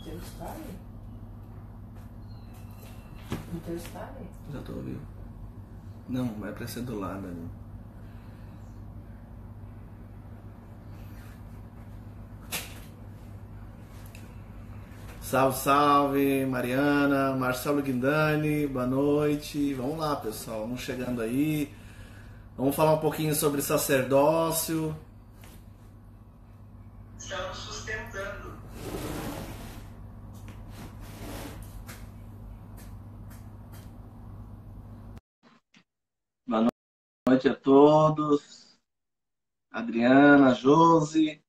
Teu está aí? O teu está aí? Já tô ouvindo. Não, vai pra ser do lado ali. Salve, salve, Mariana, Marcelo Guindani, boa noite. Vamos lá, pessoal, vamos chegando aí. Vamos falar um pouquinho sobre sacerdócio. Estamos sustentando. Boa noite a todos. Adriana, Josi,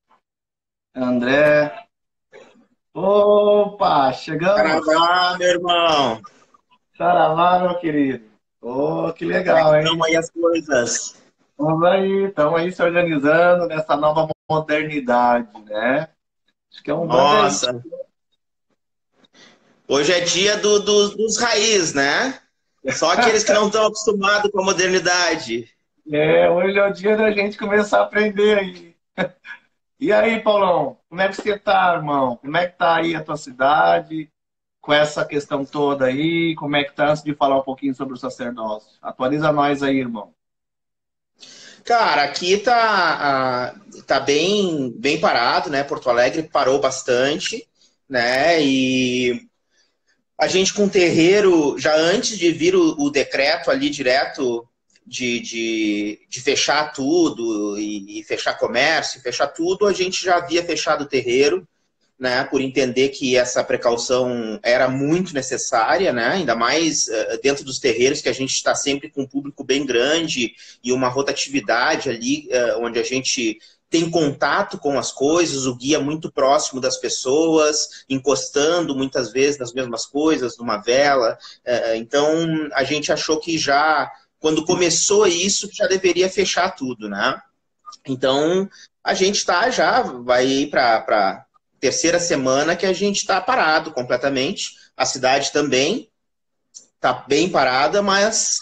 André. Opa, chegamos. Saravá, meu irmão. Saravá, meu querido. Oh, que Como é que legal, hein? estão aí as coisas? Estamos aí se organizando nessa nova modernidade, né? Acho que é um bando aí. Nossa, hoje é dia dos raiz, né? Só aqueles que não estão acostumados com a modernidade. Hoje é o dia da gente começar a aprender aí. E aí, Paulão, como é que você tá, irmão? Como é que tá aí a tua cidade, com essa questão toda aí? Como é que tá, antes de falar um pouquinho sobre o sacerdócio? Atualiza nós aí, irmão. Cara, aqui tá bem parado, né? Porto Alegre parou bastante, né? E a gente com o terreiro, já antes de vir o decreto ali direto de fechar tudo e fechar comércio, fechar tudo, a gente já havia fechado o terreiro, né, por entender que essa precaução era muito necessária, né, ainda mais dentro dos terreiros, que a gente está sempre com um público bem grande e uma rotatividade ali, onde a gente tem contato com as coisas, o guia muito próximo das pessoas, encostando muitas vezes nas mesmas coisas, numa vela. Então, a gente achou que já, quando começou isso, já deveria fechar tudo, né? Então, a gente já vai ir para terceira semana que a gente está parado completamente. A cidade também está bem parada, mas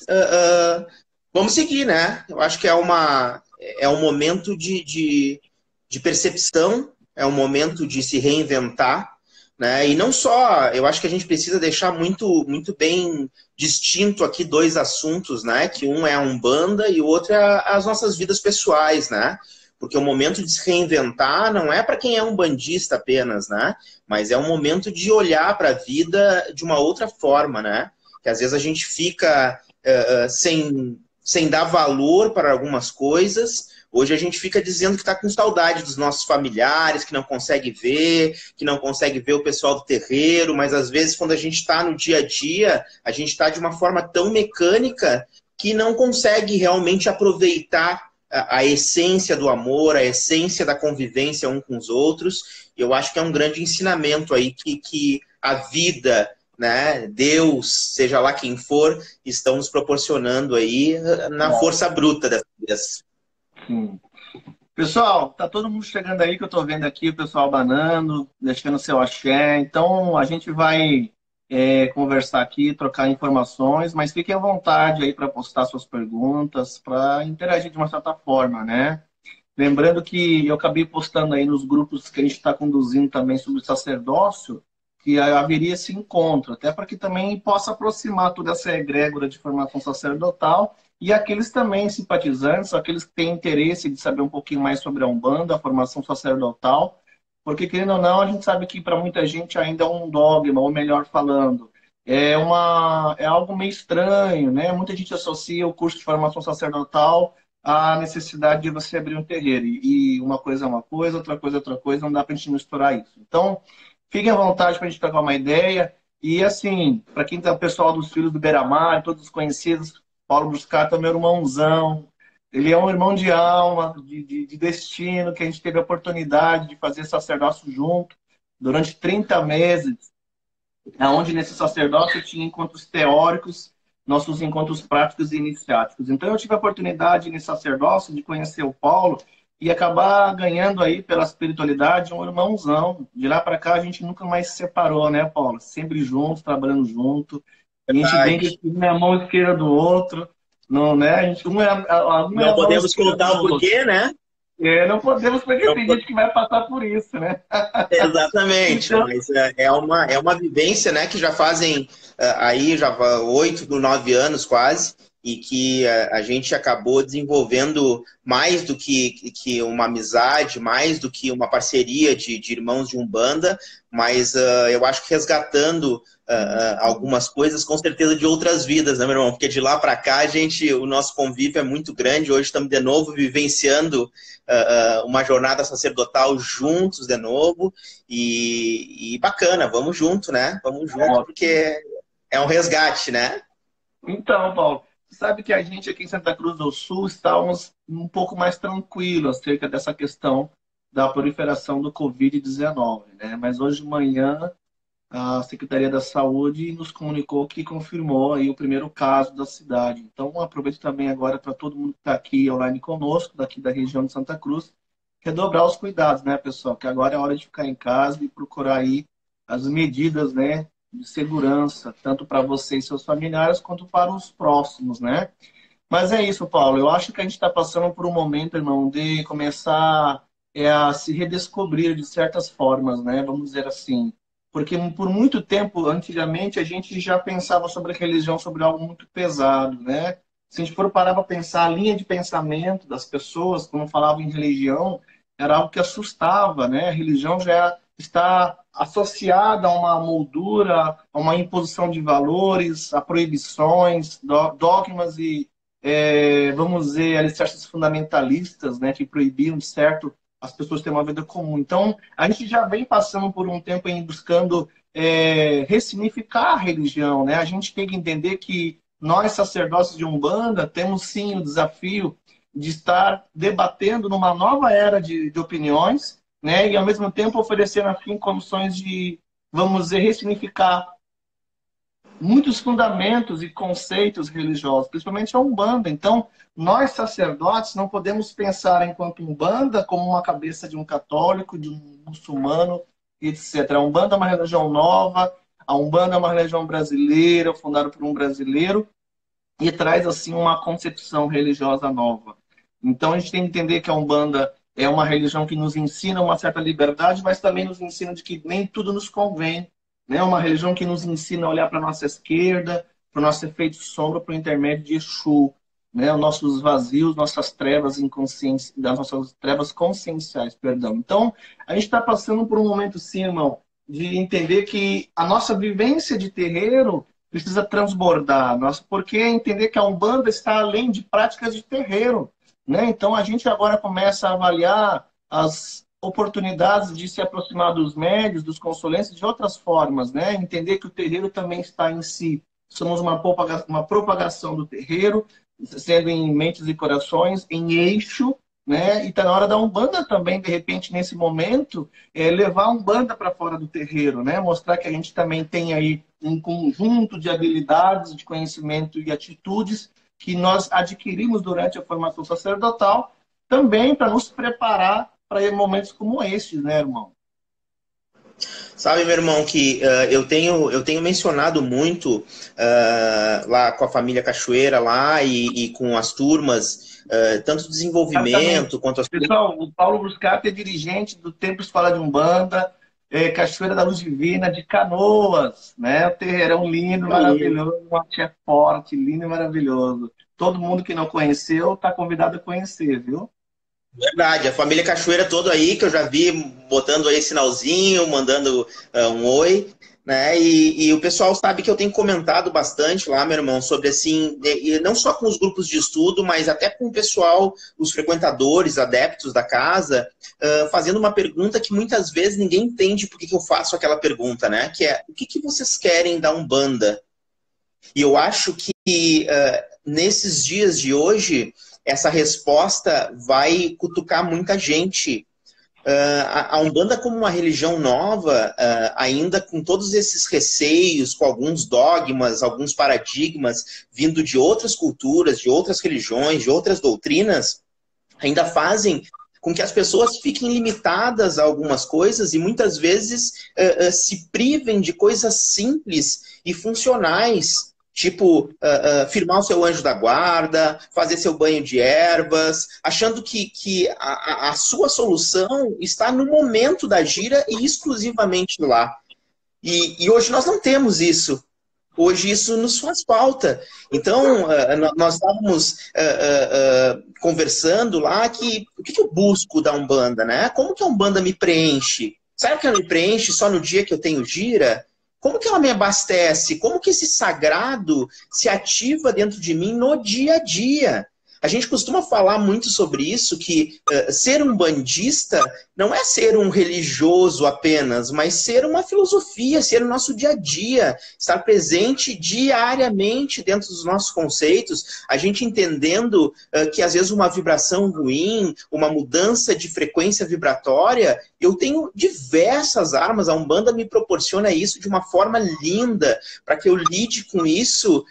vamos seguir, né? Eu acho que é um momento de percepção, é um momento de se reinventar, né? E não só, eu acho que a gente precisa deixar muito, muito bem distinto aqui dois assuntos, né? Que um é a Umbanda e o outro é as nossas vidas pessoais, né? Porque o momento de se reinventar não é para quem é um bandista apenas, né? Mas é um momento de olhar para a vida de uma outra forma, né? Que às vezes a gente fica sem dar valor para algumas coisas. Hoje a gente fica dizendo que está com saudade dos nossos familiares, que não consegue ver o pessoal do terreiro, mas às vezes quando a gente está no dia a dia, a gente está de uma forma tão mecânica que não consegue realmente aproveitar a essência do amor, a essência da convivência um com os outros. Eu acho que é um grande ensinamento aí que a vida, né, Deus, seja lá quem for, estão nos proporcionando aí na força bruta dessa vez. Sim. Pessoal, tá todo mundo chegando aí, que eu tô vendo aqui o pessoal banando, deixando seu axé. Então, a gente vai conversar aqui, trocar informações, mas fiquem à vontade aí para postar suas perguntas, para interagir de uma certa forma, né? Lembrando que eu acabei postando aí nos grupos que a gente está conduzindo também sobre sacerdócio, que haveria esse encontro, até para que também possa aproximar toda essa egrégora de formação sacerdotal e aqueles também simpatizantes, aqueles que têm interesse de saber um pouquinho mais sobre a Umbanda, a formação sacerdotal, porque, querendo ou não, a gente sabe que para muita gente ainda é um dogma, ou melhor falando, é algo meio estranho, né? Muita gente associa o curso de formação sacerdotal a necessidade de você abrir um terreiro. E uma coisa é uma coisa, outra coisa, não dá para a gente misturar isso. Então, fiquem à vontade para a gente trocar uma ideia. E, assim, para quem tá o pessoal dos Filhos do Beira-Mar, todos os conhecidos, Paulo Bruscato é meu irmãozão. Ele é um irmão de alma, de destino, que a gente teve a oportunidade de fazer sacerdócio junto durante 30 meses, onde nesse sacerdócio tinha encontros teóricos, nossos encontros práticos e iniciáticos. Então eu tive a oportunidade nesse sacerdócio de conhecer o Paulo e acabar ganhando aí pela espiritualidade um irmãozão. De lá para cá a gente nunca mais se separou, né, Paulo? Sempre juntos, trabalhando junto. A gente brinca que um é a mão esquerda do outro, não, né? A gente, um é Não a mão podemos esquerda contar do o outro. porquê, né? Não podemos, porque Não tem po- gente que vai passar por isso, né? Exatamente, Então, mas é uma vivência, né, que já fazem aí já 8, 9 anos quase, e que a gente acabou desenvolvendo mais do que uma amizade, mais do que uma parceria de irmãos de Umbanda, mas eu acho que resgatando algumas coisas, com certeza, de outras vidas, né, meu irmão? Porque de lá para cá, o nosso convívio é muito grande. Hoje estamos de novo vivenciando uma jornada sacerdotal juntos de novo. E bacana, vamos junto, né? Vamos junto, ó, porque é um resgate, né? então, Paulo, você sabe que a gente aqui em Santa Cruz do Sul estávamos um pouco mais tranquilos acerca dessa questão da proliferação do Covid-19, né? Mas hoje de manhã a Secretaria da Saúde nos comunicou que confirmou aí o primeiro caso da cidade. Então, aproveito também agora para todo mundo que está aqui online conosco, daqui da região de Santa Cruz, redobrar os cuidados, né, pessoal? Que agora é hora de ficar em casa e procurar aí as medidas, né, de segurança, tanto para você e seus familiares, quanto para os próximos, né? Mas é isso, Paulo. Eu acho que a gente está passando por um momento, irmão, de começar a se redescobrir de certas formas, né? Vamos dizer assim. Porque por muito tempo, antigamente, a gente já pensava sobre a religião sobre algo muito pesado, né? Se a gente for parar para pensar, a linha de pensamento das pessoas, quando falavam em religião, era algo que assustava, né? A religião já está associada a uma moldura, a uma imposição de valores, a proibições, dogmas e vamos dizer, alicerces fundamentalistas, né, que proibiam de certo as pessoas terem uma vida comum. Então, a gente já vem passando por um tempo em buscando ressignificar a religião, né? A gente tem que entender que nós, sacerdotes de Umbanda, temos sim o desafio de estar debatendo numa nova era de opiniões, né? E ao mesmo tempo oferecendo assim condições de, vamos dizer, ressignificar muitos fundamentos e conceitos religiosos, principalmente a Umbanda. Então, nós sacerdotes não podemos pensar enquanto Umbanda como uma cabeça de um católico, de um muçulmano, etc. A Umbanda é uma religião nova, a Umbanda é uma religião brasileira, fundada por um brasileiro, e traz assim uma concepção religiosa nova. Então, a gente tem que entender que a Umbanda é uma religião que nos ensina uma certa liberdade, mas também nos ensina de que nem tudo nos convém, né? Uma religião que nos ensina a olhar para a nossa esquerda, para o nosso efeito sombra, por intermédio de Exu, né? Os nossos vazios, nossas trevas inconscientes, das nossas trevas conscienciais, perdão. Então, a gente está passando por um momento, sim, irmão, de entender que a nossa vivência de terreiro precisa transbordar, nossa, porque entender que a Umbanda está além de práticas de terreiro, né? Então, a gente agora começa a avaliar as oportunidades de se aproximar dos médios, dos consulentes, de outras formas, né? Entender que o terreiro também está em si. Somos uma propagação do terreiro, sendo em mentes e corações, em eixo, né? E está na hora da Umbanda também, de repente, nesse momento, levar a Umbanda para fora do terreiro, né? Mostrar que a gente também tem aí um conjunto de habilidades, de conhecimento e atitudes que nós adquirimos durante a formação sacerdotal, também para nos preparar para momentos como estes, né, irmão? Sabe, meu irmão, que eu tenho mencionado muito lá com a família Cachoeira lá e com as turmas, tanto Exatamente. desenvolvimento quanto as... Pessoal, o Paulo Bruscato é dirigente do Templo Escola de Umbanda, Cachoeira da Luz Divina, de Canoas, né? O terreirão lindo, maravilhoso, um axé forte, lindo e maravilhoso. Todo mundo que não conheceu está convidado a conhecer, viu? Verdade, a família Cachoeira toda aí, que eu já vi botando aí sinalzinho, mandando um oi, né? E o pessoal sabe que eu tenho comentado bastante lá, meu irmão, sobre assim, e não só com os grupos de estudo, mas até com o pessoal, os frequentadores, adeptos da casa, fazendo uma pergunta que muitas vezes ninguém entende por que eu faço aquela pergunta, né? Que é, o que vocês querem da Umbanda? E eu acho que nesses dias de hoje, essa resposta vai cutucar muita gente. A Umbanda como uma religião nova, ainda com todos esses receios, com alguns dogmas, alguns paradigmas vindo de outras culturas, de outras religiões, de outras doutrinas, ainda fazem com que as pessoas fiquem limitadas a algumas coisas e muitas vezes se privem de coisas simples e funcionais Tipo, firmar o seu anjo da guarda, fazer seu banho de ervas, achando que a sua solução está no momento da gira e exclusivamente lá. E hoje nós não temos isso. Hoje isso nos faz falta. Então, nós estávamos conversando lá que o que eu busco da Umbanda, né? Como que a Umbanda me preenche? Será que ela me preenche só no dia que eu tenho gira? Como que ela me abastece? Como que esse sagrado se ativa dentro de mim no dia a dia? A gente costuma falar muito sobre isso, que ser um bandista não é ser um religioso apenas, mas ser uma filosofia, ser o nosso dia a dia, estar presente diariamente dentro dos nossos conceitos, a gente entendendo que às vezes uma vibração ruim, uma mudança de frequência vibratória, eu tenho diversas armas, a Umbanda me proporciona isso de uma forma linda, para que eu lide com isso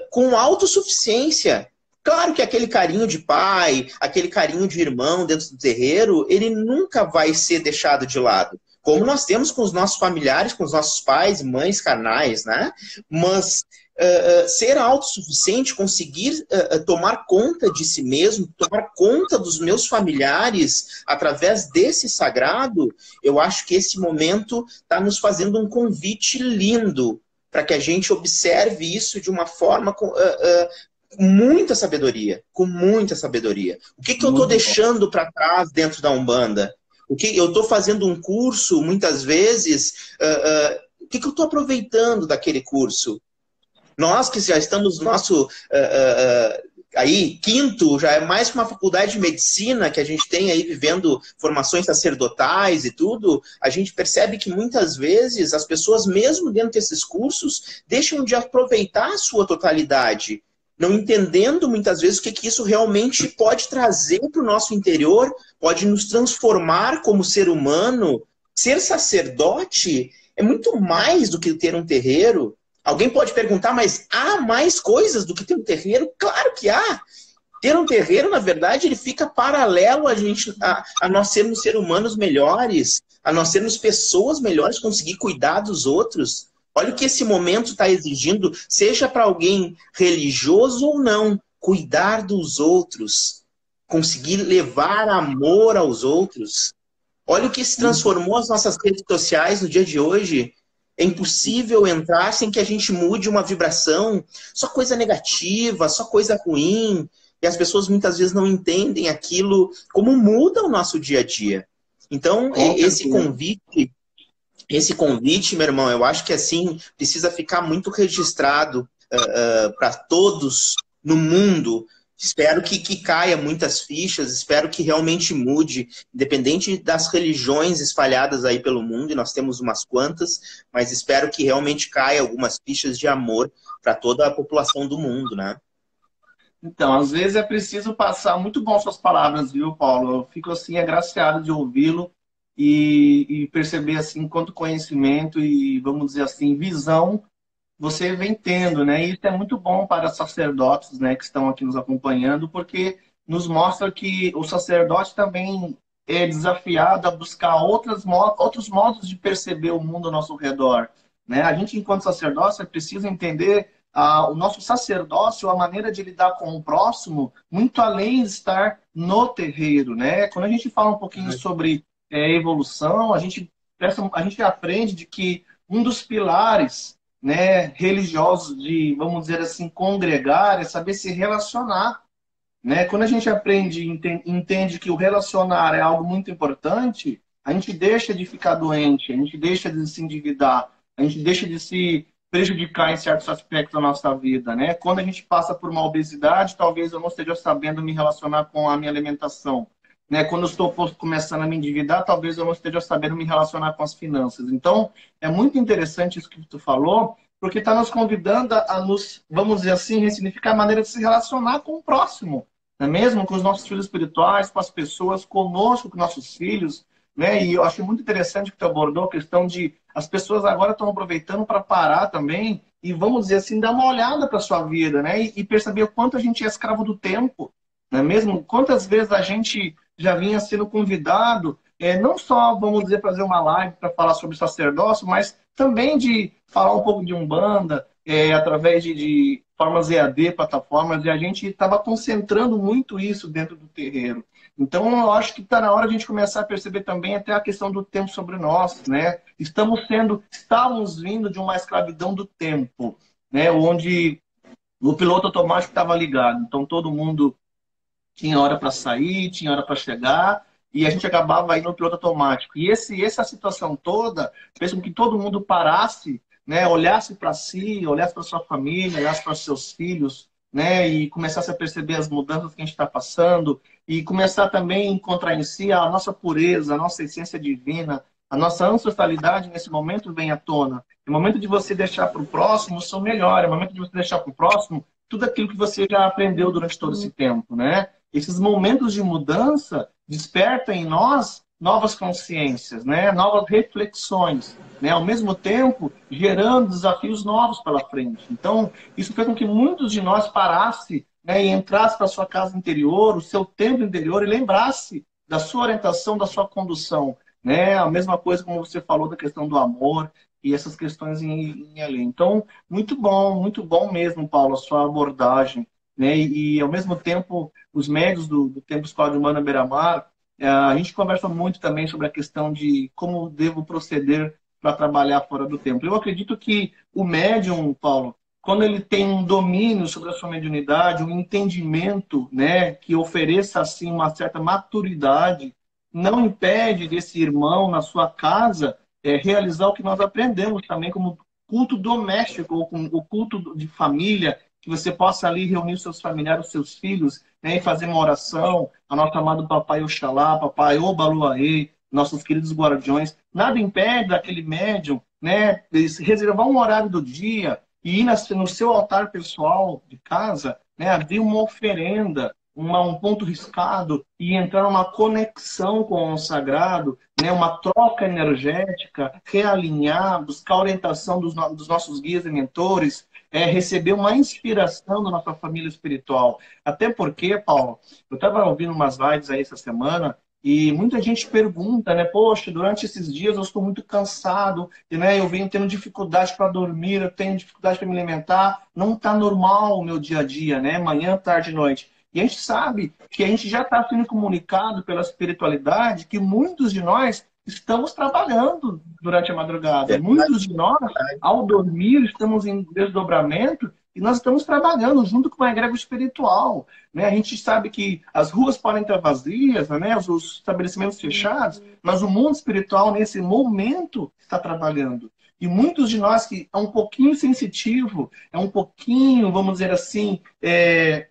com autossuficiência. Claro que aquele carinho de pai, aquele carinho de irmão dentro do terreiro, ele nunca vai ser deixado de lado. Como nós temos com os nossos familiares, com os nossos pais e mães carnais, né? Mas ser autossuficiente, conseguir tomar conta de si mesmo, tomar conta dos meus familiares através desse sagrado, eu acho que esse momento está nos fazendo um convite lindo para que a gente observe isso de uma forma com muita sabedoria, com muita sabedoria. O que eu estou deixando para trás dentro da Umbanda? O que eu estou fazendo um curso, muitas vezes, o que eu estou aproveitando daquele curso? Nós que já estamos no nosso aí, quinto, já é mais que uma faculdade de medicina que a gente tem aí vivendo formações sacerdotais e tudo, a gente percebe que muitas vezes as pessoas, mesmo dentro desses cursos, deixam de aproveitar a sua totalidade, não entendendo muitas vezes o que isso realmente pode trazer para o nosso interior, pode nos transformar como ser humano. Ser sacerdote é muito mais do que ter um terreiro. Alguém pode perguntar, mas há mais coisas do que ter um terreiro? Claro que há. Ter um terreiro, na verdade, ele fica paralelo a nós sermos seres humanos melhores, a nós sermos pessoas melhores, conseguir cuidar dos outros. Olha o que esse momento está exigindo, seja para alguém religioso ou não, cuidar dos outros, conseguir levar amor aos outros. Olha o que se transformou as nossas redes sociais no dia de hoje. É impossível entrar sem que a gente mude uma vibração, só coisa negativa, só coisa ruim. E as pessoas muitas vezes não entendem aquilo, como muda o nosso dia a dia. Então, esse convite, meu irmão, eu acho que assim precisa ficar muito registrado para todos no mundo. Espero que caia muitas fichas, espero que realmente mude, independente das religiões espalhadas aí pelo mundo, e nós temos umas quantas, mas espero que realmente caia algumas fichas de amor para toda a população do mundo, né? Então, às vezes é preciso passar, muito bom suas palavras, viu, Paulo? Eu fico assim agraciado de ouvi-lo e perceber assim quanto conhecimento e, vamos dizer assim, visão você vem tendo, né? E isso é muito bom para sacerdotes, né, que estão aqui nos acompanhando, porque nos mostra que o sacerdote também é desafiado a buscar outros modos de perceber o mundo ao nosso redor, né? A gente, enquanto sacerdote, precisa entender o nosso sacerdócio, a maneira de lidar com o próximo, muito além de estar no terreiro, né? Quando a gente fala um pouquinho sobre evolução, a gente aprende de que um dos pilares, né, religiosos de, vamos dizer assim, congregar, é saber se relacionar, né? Quando a gente aprende e entende que o relacionar é algo muito importante, a gente deixa de ficar doente, a gente deixa de se endividar, a gente deixa de se prejudicar em certos aspectos da nossa vida, né? Quando a gente passa por uma obesidade, talvez eu não esteja sabendo me relacionar com a minha alimentação, né? Quando eu estou começando a me endividar, talvez eu não esteja sabendo me relacionar com as finanças. Então, é muito interessante isso que tu falou, porque está nos convidando a nos, vamos dizer assim, ressignificar a maneira de se relacionar com o próximo, não é mesmo? Com os nossos filhos espirituais, com as pessoas, conosco, com nossos filhos, né? E eu achei muito interessante que tu abordou a questão de as pessoas agora estão aproveitando para parar também e, vamos dizer assim, dar uma olhada para a sua vida, né? E perceber o quanto a gente é escravo do tempo, não é mesmo? Quantas vezes a gente já vinha sendo convidado, não só, vamos dizer, fazer uma live para falar sobre sacerdócio, mas também de falar um pouco de Umbanda, através de formas EAD, plataformas, e a gente estava concentrando muito isso dentro do terreiro. Então, eu acho que está na hora de a gente começar a perceber também até a questão do tempo sobre nós, né? Estávamos vindo de uma escravidão do tempo, né? Onde o piloto automático estava ligado. Então, todo mundo tinha hora para sair, tinha hora para chegar, e a gente acabava indo no piloto automático. E essa situação toda fez com que todo mundo parasse, né, olhasse para si, olhasse para sua família, olhasse para seus filhos, né, e começasse a perceber as mudanças que a gente está passando, e começar também a encontrar em si a nossa pureza, a nossa essência divina, a nossa ancestralidade nesse momento vem à tona. É o momento de você deixar para o próximo o seu melhor, é o momento de você deixar para o próximo tudo aquilo que você já aprendeu durante todo esse tempo, né? Esses momentos de mudança despertam em nós novas consciências, né? Novas reflexões, né? Ao mesmo tempo, gerando desafios novos pela frente. Então, isso fez com que muitos de nós parassem, né, e entrasse para a sua casa interior, o seu templo interior, e lembrasse da sua orientação, da sua condução. Né? A mesma coisa como você falou da questão do amor e essas questões em além. Então, muito bom mesmo, Paulo, a sua abordagem. Né? E ao mesmo tempo, os médios do Templo Escola de Umbanda Beira-Mar, a gente conversa muito também sobre a questão de como devo proceder para trabalhar fora do templo. Eu acredito que o médium, Paulo, quando ele tem um domínio sobre a sua mediunidade, um entendimento, né, que ofereça assim uma certa maturidade, não impede desse irmão na sua casa realizar o que nós aprendemos também como culto doméstico ou com o culto de família, que você possa ali reunir os seus familiares, os seus filhos, né, e fazer uma oração, a nosso amado Papai Oxalá, Papai Obaluaê, nossos queridos guardiões. Nada impede daquele médium, né, de reservar um horário do dia e ir no seu altar pessoal de casa, né, abrir uma oferenda, um ponto riscado e entrar numa conexão com o sagrado, né, uma troca energética, realinhar, buscar orientação dos nossos guias e mentores, receber uma inspiração da nossa família espiritual. Até porque, Paulo, eu estava ouvindo umas lives aí essa semana e muita gente pergunta, né? Poxa, durante esses dias eu estou muito cansado, né? Eu venho tendo dificuldade para dormir, eu tenho dificuldade para me alimentar. Não está normal o meu dia a dia, né? Manhã, tarde e noite. E a gente sabe que a gente já está sendo comunicado pela espiritualidade que muitos de nós estamos trabalhando durante a madrugada. Muitos de nós, ao dormir, estamos em desdobramento e nós estamos trabalhando junto com a egrégora espiritual. Né? A gente sabe que as ruas podem estar vazias, né? os estabelecimentos fechados, mas o mundo espiritual, nesse momento, está trabalhando. E muitos de nós que é um pouquinho sensitivo, é um pouquinho, vamos dizer assim, de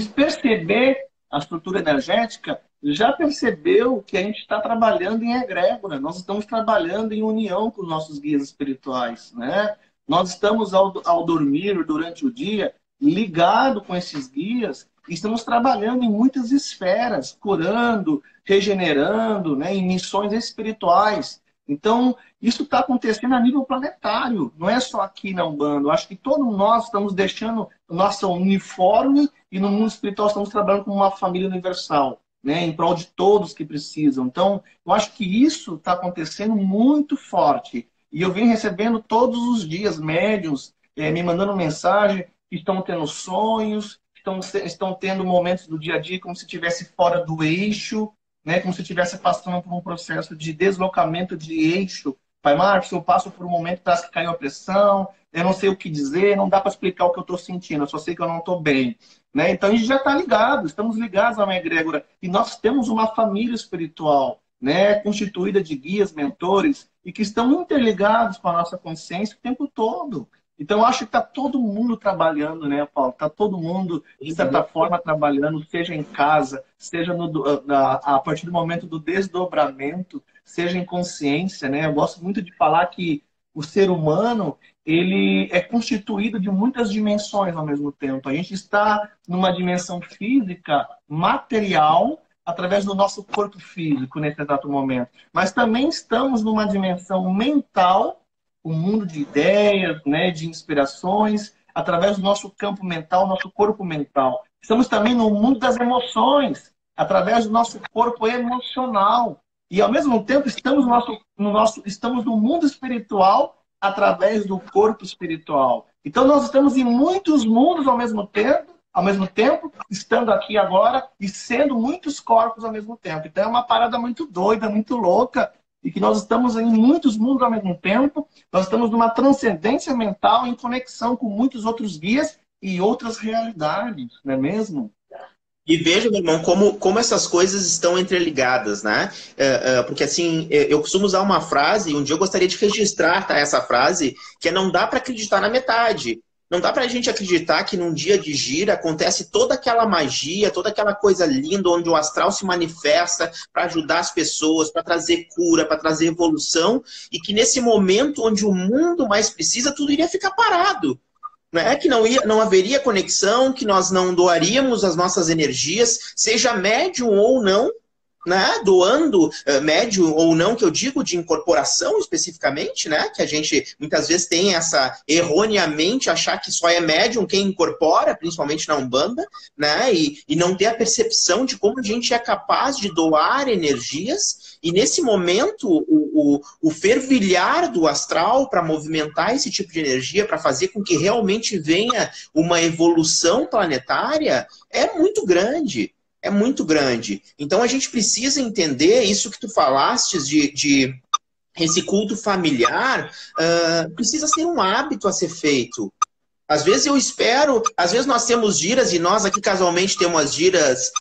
perceber a estrutura energética, já percebeu que a gente está trabalhando em egrégora, nós estamos trabalhando em união com os nossos guias espirituais, né? Nós estamos, ao dormir, durante o dia, ligado com esses guias, e estamos trabalhando em muitas esferas, curando, regenerando, né, em missões espirituais. Então, isso está acontecendo a nível planetário, não é só aqui na Umbanda. Eu acho que todos nós estamos deixando nossa uniforme e no mundo espiritual estamos trabalhando como uma família universal, né, em prol de todos que precisam. Então, eu acho que isso está acontecendo muito forte. E eu venho recebendo todos os dias médiuns me mandando mensagem, que estão tendo sonhos, estão tendo momentos do dia a dia como se estivesse fora do eixo, né, como se estivesse passando por um processo de deslocamento de eixo. Pai Marcos, eu passo por um momento, parece que caiu a pressão, eu não sei o que dizer, não dá para explicar o que eu estou sentindo, eu só sei que eu não estou bem. Né? Então a gente já está ligado, estamos ligados a uma egrégora. E nós temos uma família espiritual, né, constituída de guias, mentores, e que estão interligados com a nossa consciência o tempo todo. Então, eu acho que está todo mundo trabalhando, né, Paulo? Está todo mundo, de certa forma, trabalhando, seja em casa, seja a partir do momento do desdobramento, seja em consciência, né? Eu gosto muito de falar que o ser humano, ele é constituído de muitas dimensões ao mesmo tempo. A gente está numa dimensão física, material, através do nosso corpo físico nesse exato momento. Mas também estamos numa dimensão mental, um mundo de ideias, né, de inspirações, através do nosso campo mental, nosso corpo mental. Estamos também no mundo das emoções, através do nosso corpo emocional. E, ao mesmo tempo, estamos no mundo espiritual, através do corpo espiritual. Então nós estamos em muitos mundos ao mesmo tempo, estando aqui agora e sendo muitos corpos ao mesmo tempo. Então é uma parada muito doida, muito louca, e que nós estamos em muitos mundos ao mesmo tempo, nós estamos numa transcendência mental em conexão com muitos outros guias e outras realidades, não é mesmo? E veja, meu irmão, como essas coisas estão entreligadas, né? Porque assim, eu costumo usar uma frase, e um dia eu gostaria de registrar, tá, essa frase, que é: não dá para acreditar na metade. Não dá pra gente acreditar que num dia de gira acontece toda aquela magia, toda aquela coisa linda, onde o astral se manifesta para ajudar as pessoas, para trazer cura, para trazer evolução, e que nesse momento onde o mundo mais precisa, tudo iria ficar parado. Né? Que não haveria conexão, que nós não doaríamos as nossas energias, seja médium ou não, né? Doando médium ou não, que eu digo de incorporação especificamente, né? Que a gente muitas vezes tem essa, erroneamente, achar que só é médium quem incorpora, principalmente na Umbanda, né? E não ter a percepção de como a gente é capaz de doar energias. E nesse momento, o fervilhar do astral para movimentar esse tipo de energia, para fazer com que realmente venha uma evolução planetária, é muito grande. É muito grande. Então a gente precisa entender isso que tu falastes de esse culto familiar, precisa ser um hábito a ser feito. Às vezes eu espero, às vezes nós temos giras, e nós aqui casualmente temos as giras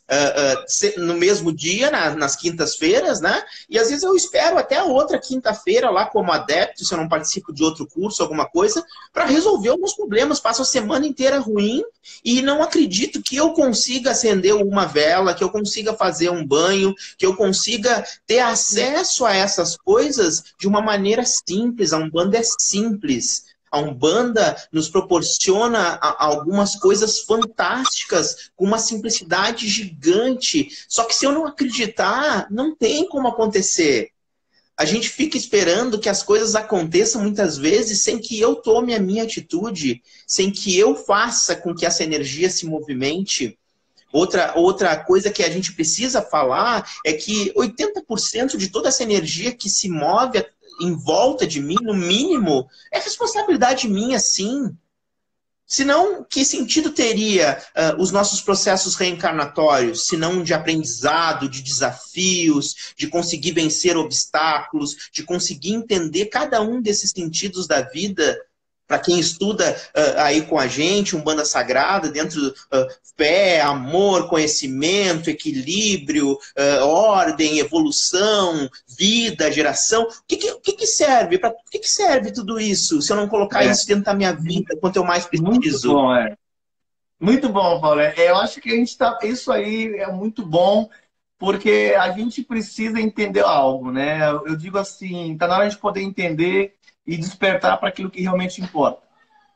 no mesmo dia, nas quintas-feiras, né? E às vezes eu espero até a outra quinta-feira lá como adepto, se eu não participo de outro curso, alguma coisa, para resolver alguns problemas. Passo a semana inteira ruim e não acredito que eu consiga acender uma vela, que eu consiga fazer um banho, que eu consiga ter acesso a essas coisas de uma maneira simples. A Umbanda é simples. A Umbanda nos proporciona algumas coisas fantásticas, com uma simplicidade gigante. Só que se eu não acreditar, não tem como acontecer. A gente fica esperando que as coisas aconteçam muitas vezes sem que eu tome a minha atitude, sem que eu faça com que essa energia se movimente. Outra coisa que a gente precisa falar é que 80% de toda essa energia que se move em volta de mim, no mínimo, é responsabilidade minha, sim. Senão, que sentido teria os nossos processos reencarnatórios, se não de aprendizado, de desafios, de conseguir vencer obstáculos, de conseguir entender cada um desses sentidos da vida? Para quem estuda aí com a gente, Umbanda Sagrada, dentro fé, amor, conhecimento, equilíbrio, ordem, evolução, vida, geração. O que serve? Para que serve tudo isso? Se eu não colocar isso dentro da minha vida, quanto eu mais preciso? Muito bom, Muito bom, Paulo. Eu acho que a gente tá. Isso aí é muito bom, porque a gente precisa entender algo, né? Eu digo assim, tá na hora de poder entender e despertar para aquilo que realmente importa.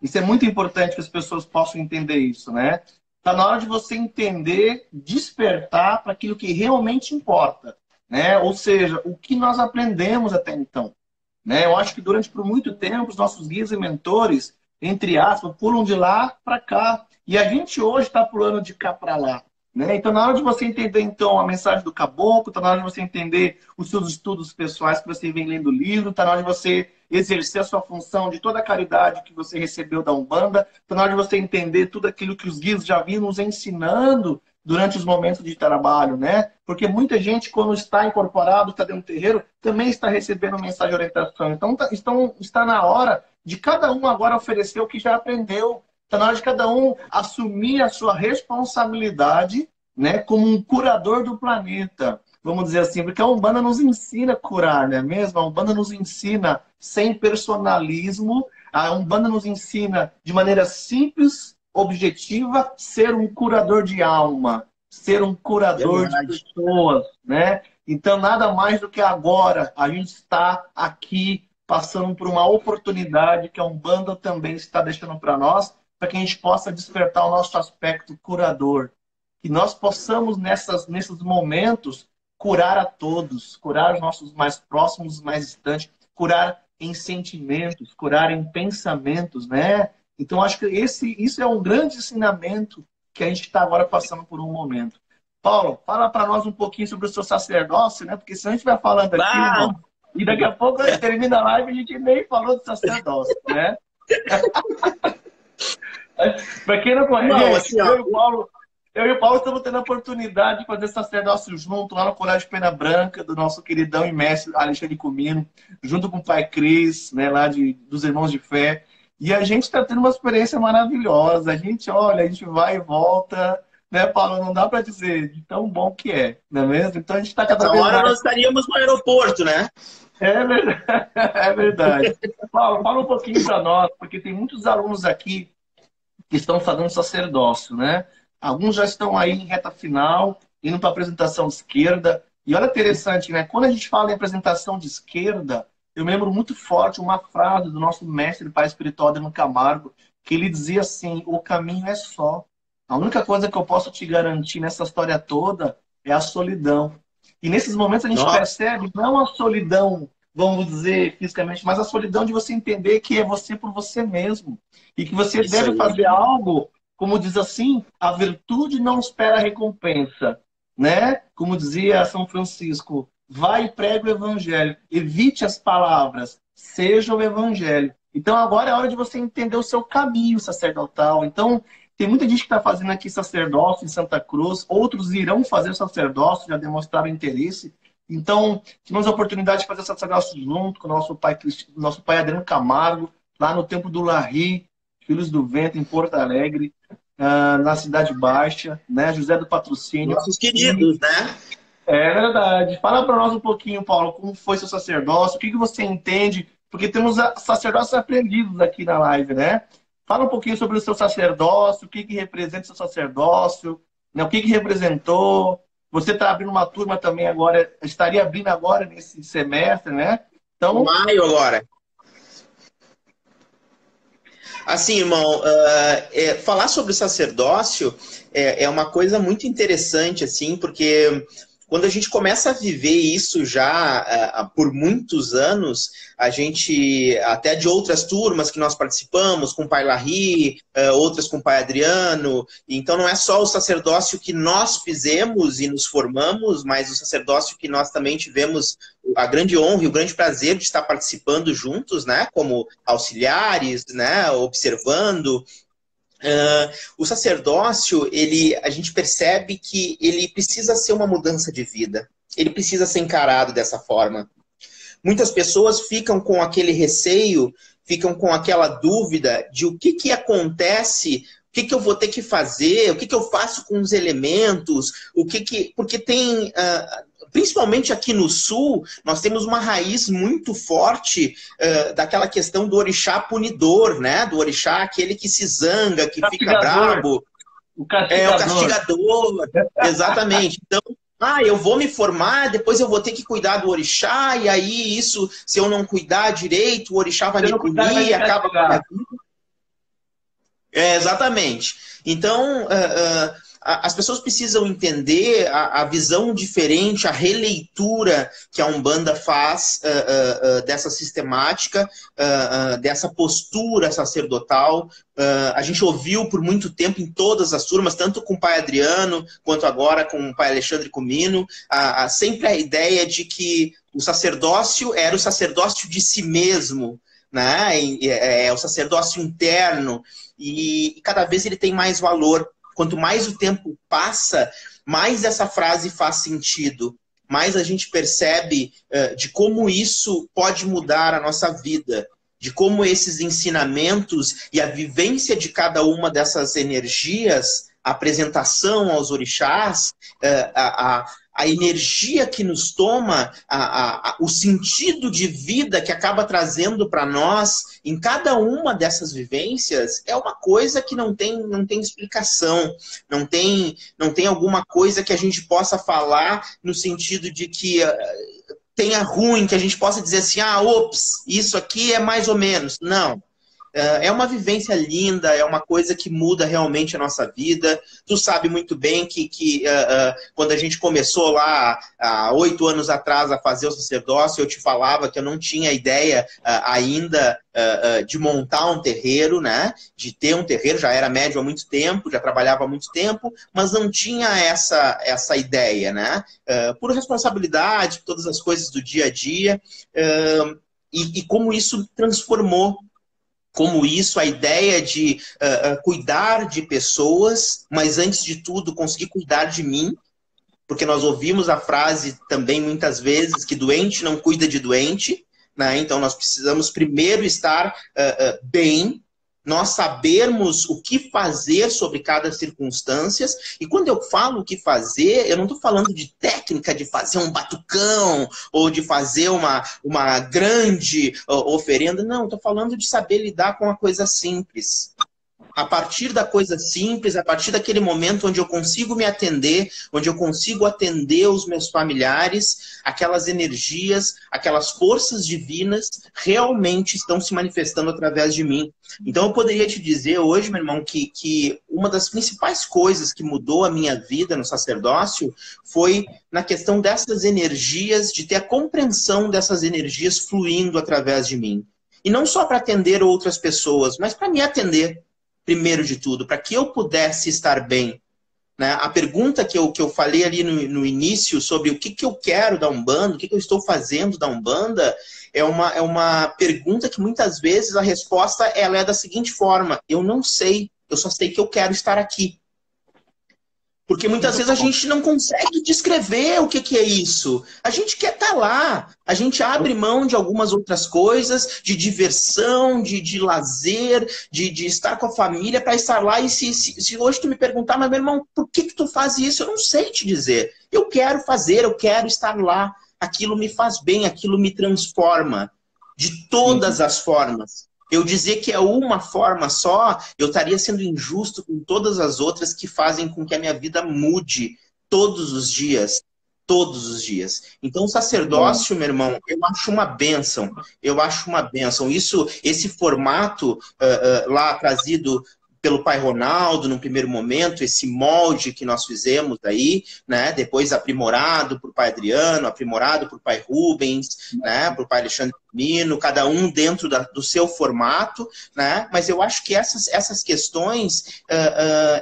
Isso é muito importante que as pessoas possam entender isso, né? Tá na hora de você entender, despertar para aquilo que realmente importa, né? Ou seja, o que nós aprendemos até então, né? Eu acho que por muito tempo os nossos guias e mentores, entre aspas, pulam de lá para cá, e a gente hoje está pulando de cá para lá. Né? Então, na hora de você entender então a mensagem do caboclo, está na hora de você entender os seus estudos pessoais que você vem lendo livro, está na hora de você exercer a sua função de toda a caridade que você recebeu da Umbanda, está na hora de você entender tudo aquilo que os guias já vinham nos ensinando durante os momentos de trabalho, né? Porque muita gente, quando está incorporado, está dentro do terreiro, também está recebendo mensagem de orientação. Então, está na hora de cada um agora oferecer o que já aprendeu. Está na hora de cada um assumir a sua responsabilidade, né, como um curador do planeta. Vamos dizer assim, porque a Umbanda nos ensina a curar, não é mesmo? A Umbanda nos ensina sem personalismo, a Umbanda nos ensina de maneira simples, objetiva, ser um curador de alma, ser um curador de pessoas, né? Então, nada mais do que agora a gente está aqui passando por uma oportunidade que a Umbanda também está deixando para nós, para que a gente possa despertar o nosso aspecto curador. Que nós possamos, nesses momentos, curar a todos, curar os nossos mais próximos, mais distantes, curar em sentimentos, curar em pensamentos, né? Então, acho que isso é um grande ensinamento que a gente está agora passando por um momento. Paulo, fala para nós um pouquinho sobre o seu sacerdócio, né? Porque se a gente vai falando aqui, irmão, E daqui a pouco termina a live e a gente nem falou de sacerdócio, né? Para quem não conhece, Não, assim, eu e o Paulo estamos tendo a oportunidade de fazer sacerdócio junto lá no Colégio Pena Branca, do nosso queridão e mestre Alexandre Comino, junto com o pai Cris, né, lá dos Irmãos de Fé. E a gente está tendo uma experiência maravilhosa. A gente olha, a gente vai e volta, né, Paulo? Não dá para dizer de tão bom que é, não é mesmo? Então a gente está cada essa vez hora mais... nós estaríamos no aeroporto, né? É verdade. É verdade. Paulo, fala um pouquinho para nós, porque tem muitos alunos aqui que estão fazendo sacerdócio, né? Alguns já estão aí em reta final, indo para a apresentação de esquerda. E olha interessante, né? Quando a gente fala em apresentação de esquerda, eu me lembro muito forte uma frase do nosso mestre pai espiritual, Adriano Camargo, que ele dizia assim: o caminho é só. A única coisa que eu posso te garantir nessa história toda é a solidão. E nesses momentos a gente percebe não a solidão, vamos dizer, fisicamente, mas a solidão de você entender que é você por você mesmo. E que você deve fazer algo, como diz assim, a virtude não espera recompensa, né? Como dizia São Francisco, vai e prega o evangelho, evite as palavras, seja o evangelho. Então agora é hora de você entender o seu caminho sacerdotal. Então tem muita gente que está fazendo aqui sacerdócio em Santa Cruz, outros irão fazer sacerdócio, já demonstraram interesse. Então tivemos a oportunidade de fazer sacerdócio junto com o nosso pai Adriano Camargo, lá no Templo do Larri, Filhos do Vento, em Porto Alegre, na Cidade Baixa, né? José do Patrocínio. Nossos queridos, né? É verdade. Fala para nós um pouquinho, Paulo, como foi seu sacerdócio, o que você entende, porque temos sacerdócios aprendidos aqui na live, né? Fala um pouquinho sobre o seu sacerdócio, o que representa o seu sacerdócio, né? O que representou. Você está abrindo uma turma também agora, estaria abrindo agora nesse semestre, né? Então, maio agora. Assim, irmão, falar sobre o sacerdócio é uma coisa muito interessante, assim, porque quando a gente começa a viver isso já por muitos anos, a gente, até de outras turmas que nós participamos, com o pai Larry, outras com o pai Adriano, então não é só o sacerdócio que nós fizemos e nos formamos, mas o sacerdócio que nós também tivemos a grande honra e o grande prazer de estar participando juntos, né, como auxiliares, né, observando. O sacerdócio, a gente percebe que ele precisa ser uma mudança de vida. Ele precisa ser encarado dessa forma. Muitas pessoas ficam com aquele receio, ficam com aquela dúvida de o que acontece, o que eu vou ter que fazer, o que eu faço com os elementos, porque tem... Principalmente aqui no Sul, nós temos uma raiz muito forte daquela questão do orixá punidor, né? Do orixá aquele que se zanga, que fica brabo. O castigador. O castigador, exatamente. Então, eu vou me formar, depois eu vou ter que cuidar do orixá, e aí isso, se eu não cuidar direito, o orixá vai me punir, acaba com a minha vida. Exatamente. Então... as pessoas precisam entender a visão diferente, a releitura que a Umbanda faz dessa sistemática, dessa postura sacerdotal. A gente ouviu por muito tempo em todas as turmas, tanto com o pai Adriano, quanto agora com o pai Alexandre Comino, sempre a ideia de que o sacerdócio era o sacerdócio de si mesmo, né? É o sacerdócio interno, e cada vez ele tem mais valor. Quanto mais o tempo passa, mais essa frase faz sentido. Mais a gente percebe de como isso pode mudar a nossa vida. De como esses ensinamentos e a vivência de cada uma dessas energias, a apresentação aos orixás, a energia que nos toma, o sentido de vida que acaba trazendo para nós em cada uma dessas vivências é uma coisa que não tem explicação, não tem alguma coisa que a gente possa falar no sentido de que tenha ruim, que a gente possa dizer assim, ops, isso aqui é mais ou menos. Não. É uma vivência linda, é uma coisa que muda realmente a nossa vida. Tu sabe muito bem que quando a gente começou lá há 8 anos atrás a fazer o sacerdócio, eu te falava que eu não tinha ideia ainda de montar um terreiro, né? De ter um terreiro, já era médio há muito tempo, já trabalhava há muito tempo, mas não tinha essa ideia, né? Por responsabilidade, todas as coisas do dia a dia, e como isso transformou. Como isso, a ideia de cuidar de pessoas, mas antes de tudo, conseguir cuidar de mim, porque nós ouvimos a frase também muitas vezes que doente não cuida de doente, né? Então nós precisamos primeiro estar bem, nós sabermos o que fazer sobre cada circunstância. E quando eu falo o que fazer, eu não estou falando de técnica de fazer um batucão ou de fazer uma grande oferenda. Não, estou falando de saber lidar com a coisa simples. A partir da coisa simples, a partir daquele momento onde eu consigo me atender, onde eu consigo atender os meus familiares, aquelas energias, aquelas forças divinas realmente estão se manifestando através de mim. Então eu poderia te dizer hoje, meu irmão, que uma das principais coisas que mudou a minha vida no sacerdócio foi na questão dessas energias, de ter a compreensão dessas energias fluindo através de mim. E não só para atender outras pessoas, mas para me atender. Primeiro de tudo, para que eu pudesse estar bem. Né? A pergunta que eu falei ali no início sobre o que eu quero da Umbanda, o que eu estou fazendo da Umbanda, é uma pergunta que muitas vezes a resposta ela é da seguinte forma: eu não sei, eu só sei que eu quero estar aqui. Porque muitas vezes a gente não consegue descrever o que é isso. A gente quer estar lá. A gente abre mão de algumas outras coisas, de diversão, de lazer, de estar com a família para estar lá. E se hoje tu me perguntar, mas meu irmão, por que tu faz isso? Eu não sei te dizer. Eu quero fazer, eu quero estar lá. Aquilo me faz bem, aquilo me transforma. De todas as formas. Eu dizer que é uma forma só, eu estaria sendo injusto com todas as outras que fazem com que a minha vida mude todos os dias. Todos os dias. Então, o sacerdócio, meu irmão, eu acho uma bênção. Eu acho uma bênção. Esse formato lá trazido pelo pai Ronaldo, no primeiro momento, esse molde que nós fizemos aí, né? Depois aprimorado por pai Adriano, aprimorado por pai Rubens, né? Por pai Alexandre Mino, cada um dentro do seu formato, né? Mas eu acho que essas questões,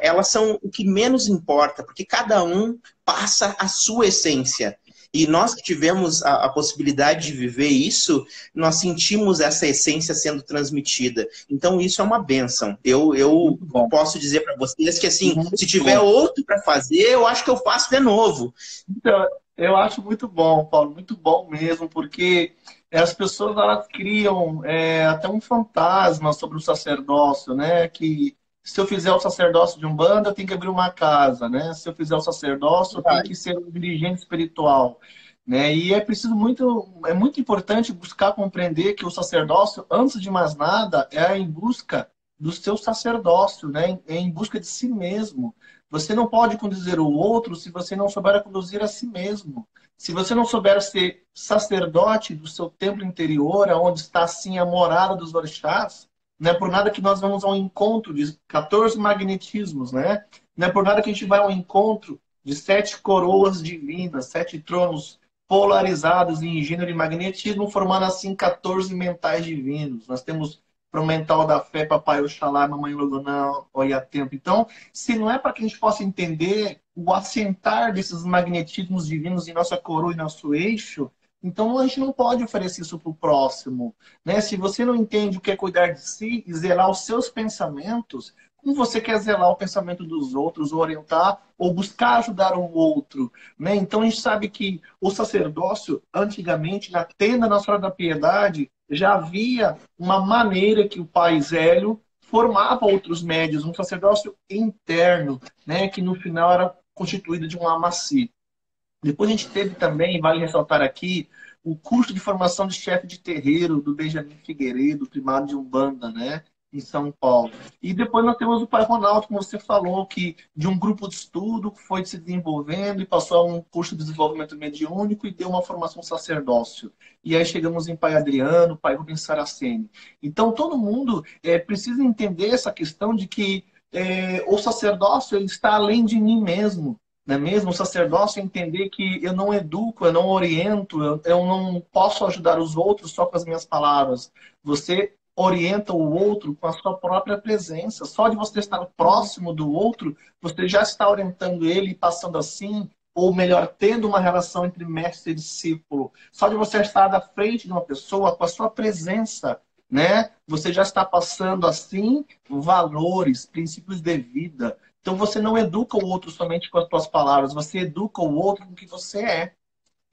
elas são o que menos importa, porque cada um passa a sua essência. E nós que tivemos a possibilidade de viver isso, nós sentimos essa essência sendo transmitida. Então, isso é uma bênção. Eu posso dizer para vocês que, assim, se tiver outro para fazer, eu acho que eu faço de novo. Então, eu acho muito bom, Paulo, muito bom mesmo, porque as pessoas elas criam até um fantasma sobre o sacerdócio, né? Que se eu fizer o sacerdócio de Umbanda, eu tenho que abrir uma casa, né? Se eu fizer o sacerdócio, eu tenho que ser um dirigente espiritual, né? E é muito importante buscar compreender que o sacerdócio, antes de mais nada, é em busca do seu sacerdócio, né? É em busca de si mesmo. Você não pode conduzir o outro se você não souber conduzir a si mesmo. Se você não souber ser sacerdote do seu templo interior, onde está assim a morada dos orixás, não é por nada que nós vamos ao encontro de 14 magnetismos, né? Não é por nada que a gente vai ao encontro de 7 coroas divinas, 7 tronos polarizados em gênero e magnetismo, formando assim 14 mentais divinos. Nós temos pro mental da fé, Papai Oxalá, Mamãe Logoná, Oiatempo. Então, se não é para que a gente possa entender o assentar desses magnetismos divinos em nossa coroa e nosso eixo, então a gente não pode oferecer isso para o próximo, né? Se você não entende o que é cuidar de si e zelar os seus pensamentos, como você quer zelar o pensamento dos outros, orientar ou buscar ajudar o outro, né? Então a gente sabe que o sacerdócio, antigamente, na tenda Nossa Senhora da Piedade, já havia uma maneira que o pai Zélio formava outros médios, um sacerdócio interno, né? Que no final era constituído de um amaci. Depois a gente teve também, vale ressaltar aqui, o curso de formação de chefe de terreiro do Benjamin Figueiredo, primário de Umbanda, né? em São Paulo. E depois nós temos o pai Ronaldo, como você falou, que de um grupo de estudo foi se desenvolvendo e passou a um curso de desenvolvimento mediúnico e deu uma formação sacerdócio. E aí chegamos em pai Adriano, pai Rubens Saraceni. Então todo mundo precisa entender essa questão de que o sacerdócio ele está além de mim mesmo. Não é mesmo? O sacerdócio é entender que eu não educo, eu não oriento, eu não posso ajudar os outros só com as minhas palavras. Você orienta o outro com a sua própria presença. Só de você estar próximo do outro, você já está orientando ele e passando assim, ou melhor, tendo uma relação entre mestre e discípulo. Só de você estar à frente de uma pessoa com a sua presença, né? Você já está passando assim valores, princípios de vida. Então você não educa o outro somente com as suas palavras, você educa o outro com o que você é.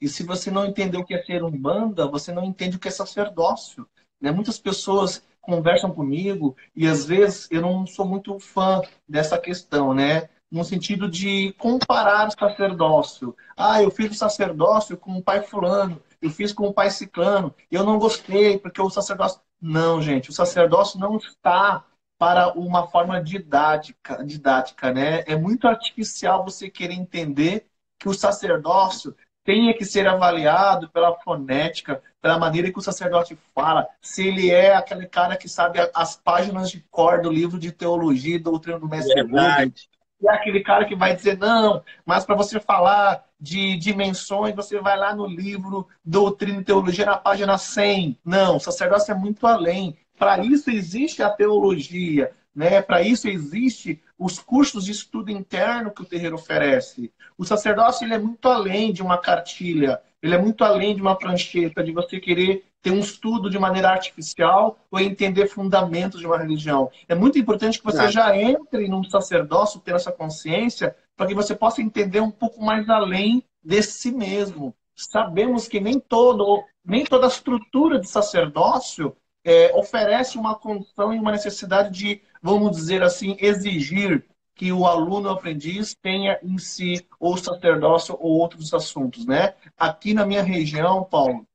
E se você não entender o que é ser umbanda, você não entende o que é sacerdócio. Né? Muitas pessoas conversam comigo e às vezes eu não sou muito fã dessa questão, né? No sentido de comparar o sacerdócio. Ah, eu fiz o sacerdócio com o pai fulano, eu fiz com o pai ciclano, eu não gostei porque o sacerdócio... Não, gente, o sacerdócio não está para uma forma didática, né? É muito artificial você querer entender que o sacerdócio tenha que ser avaliado pela fonética, pela maneira que o sacerdote fala, se ele é aquele cara que sabe as páginas de cor do livro de teologia e doutrina do mestre Rubens, e é aquele cara que vai dizer, não, mas para você falar de dimensões, você vai lá no livro Doutrina e Teologia, na página 100. Não, o sacerdócio é muito além. Para isso existe a teologia, né? Para isso existe os cursos de estudo interno que o terreiro oferece. O sacerdócio ele é muito além de uma cartilha, ele é muito além de uma prancheta, de você querer ter um estudo de maneira artificial ou entender fundamentos de uma religião. É muito importante que você já entre num sacerdócio, ter essa consciência, para que você possa entender um pouco mais além de si mesmo. Sabemos que nem toda a estrutura de sacerdócio oferece uma condição e uma necessidade de, vamos dizer assim, exigir que o aluno o aprendiz tenha em si ou sacerdócio ou outros assuntos, né? Aqui na minha região, Paulo,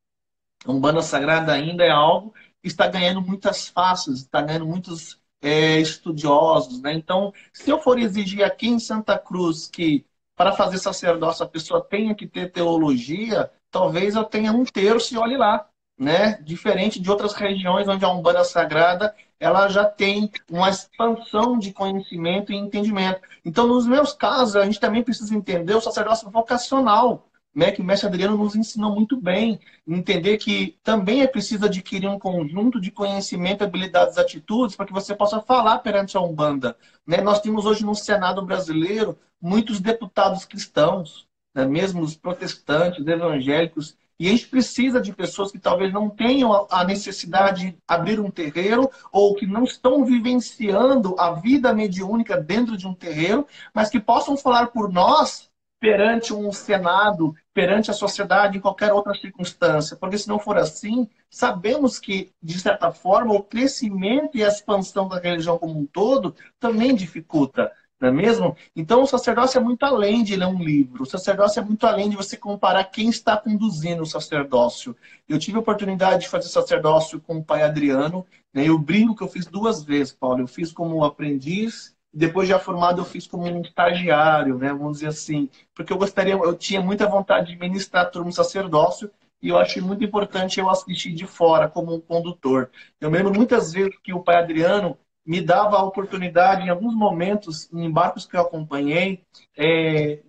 a Umbanda Sagrada ainda é algo que está ganhando muitas faces, está ganhando muitos estudiosos, né? Então, se eu for exigir aqui em Santa Cruz que para fazer sacerdócio a pessoa tenha que ter teologia, talvez eu tenha um terço e olhe lá, né? Diferente de outras regiões onde a Umbanda Sagrada ela já tem uma expansão de conhecimento e entendimento. Então, nos meus casos, a gente também precisa entender o sacerdócio vocacional, né, que o mestre Adriano nos ensinou muito bem, entender que também é preciso adquirir um conjunto de conhecimento, habilidades, atitudes, para que você possa falar perante a Umbanda. Né? Nós temos hoje no Senado brasileiro muitos deputados cristãos, né, mesmo os protestantes, evangélicos, e a gente precisa de pessoas que talvez não tenham a necessidade de abrir um terreiro ou que não estão vivenciando a vida mediúnica dentro de um terreiro, mas que possam falar por nós perante um Senado, perante a sociedade, em qualquer outra circunstância. Porque se não for assim, sabemos que, de certa forma, o crescimento e a expansão da religião como um todo também dificulta. Não é mesmo? Então, o sacerdócio é muito além de ler um livro. O sacerdócio é muito além de você comparar quem está conduzindo o sacerdócio. Eu tive a oportunidade de fazer sacerdócio com o pai Adriano. Né? Eu brinco que eu fiz 2 vezes, Paulo. Eu fiz como aprendiz, depois já formado eu fiz como um estagiário, né? Vamos dizer assim. Porque eu tinha muita vontade de ministrar a turma do sacerdócio e eu achei muito importante eu assistir de fora como um condutor. Eu me lembro muitas vezes que o pai Adriano me dava a oportunidade, em alguns momentos, em embarques que eu acompanhei,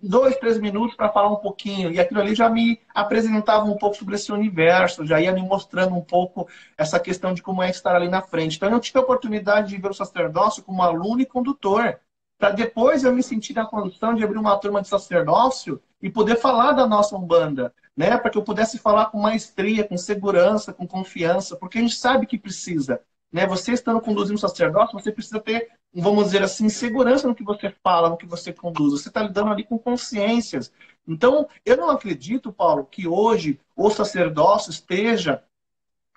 2, 3 minutos para falar um pouquinho. E aquilo ali já me apresentava um pouco sobre esse universo, já ia me mostrando um pouco essa questão de como é estar ali na frente. Então, eu tive a oportunidade de ver o sacerdócio como aluno e condutor, para depois eu me sentir na condição de abrir uma turma de sacerdócio e poder falar da nossa Umbanda, né? Para que eu pudesse falar com maestria, com segurança, com confiança, porque a gente sabe que precisa. Né? Você estando conduzindo o sacerdócio, você precisa ter, vamos dizer assim, segurança no que você fala, no que você conduz. Você está lidando ali com consciências. Então, eu não acredito, Paulo, que hoje o sacerdócio esteja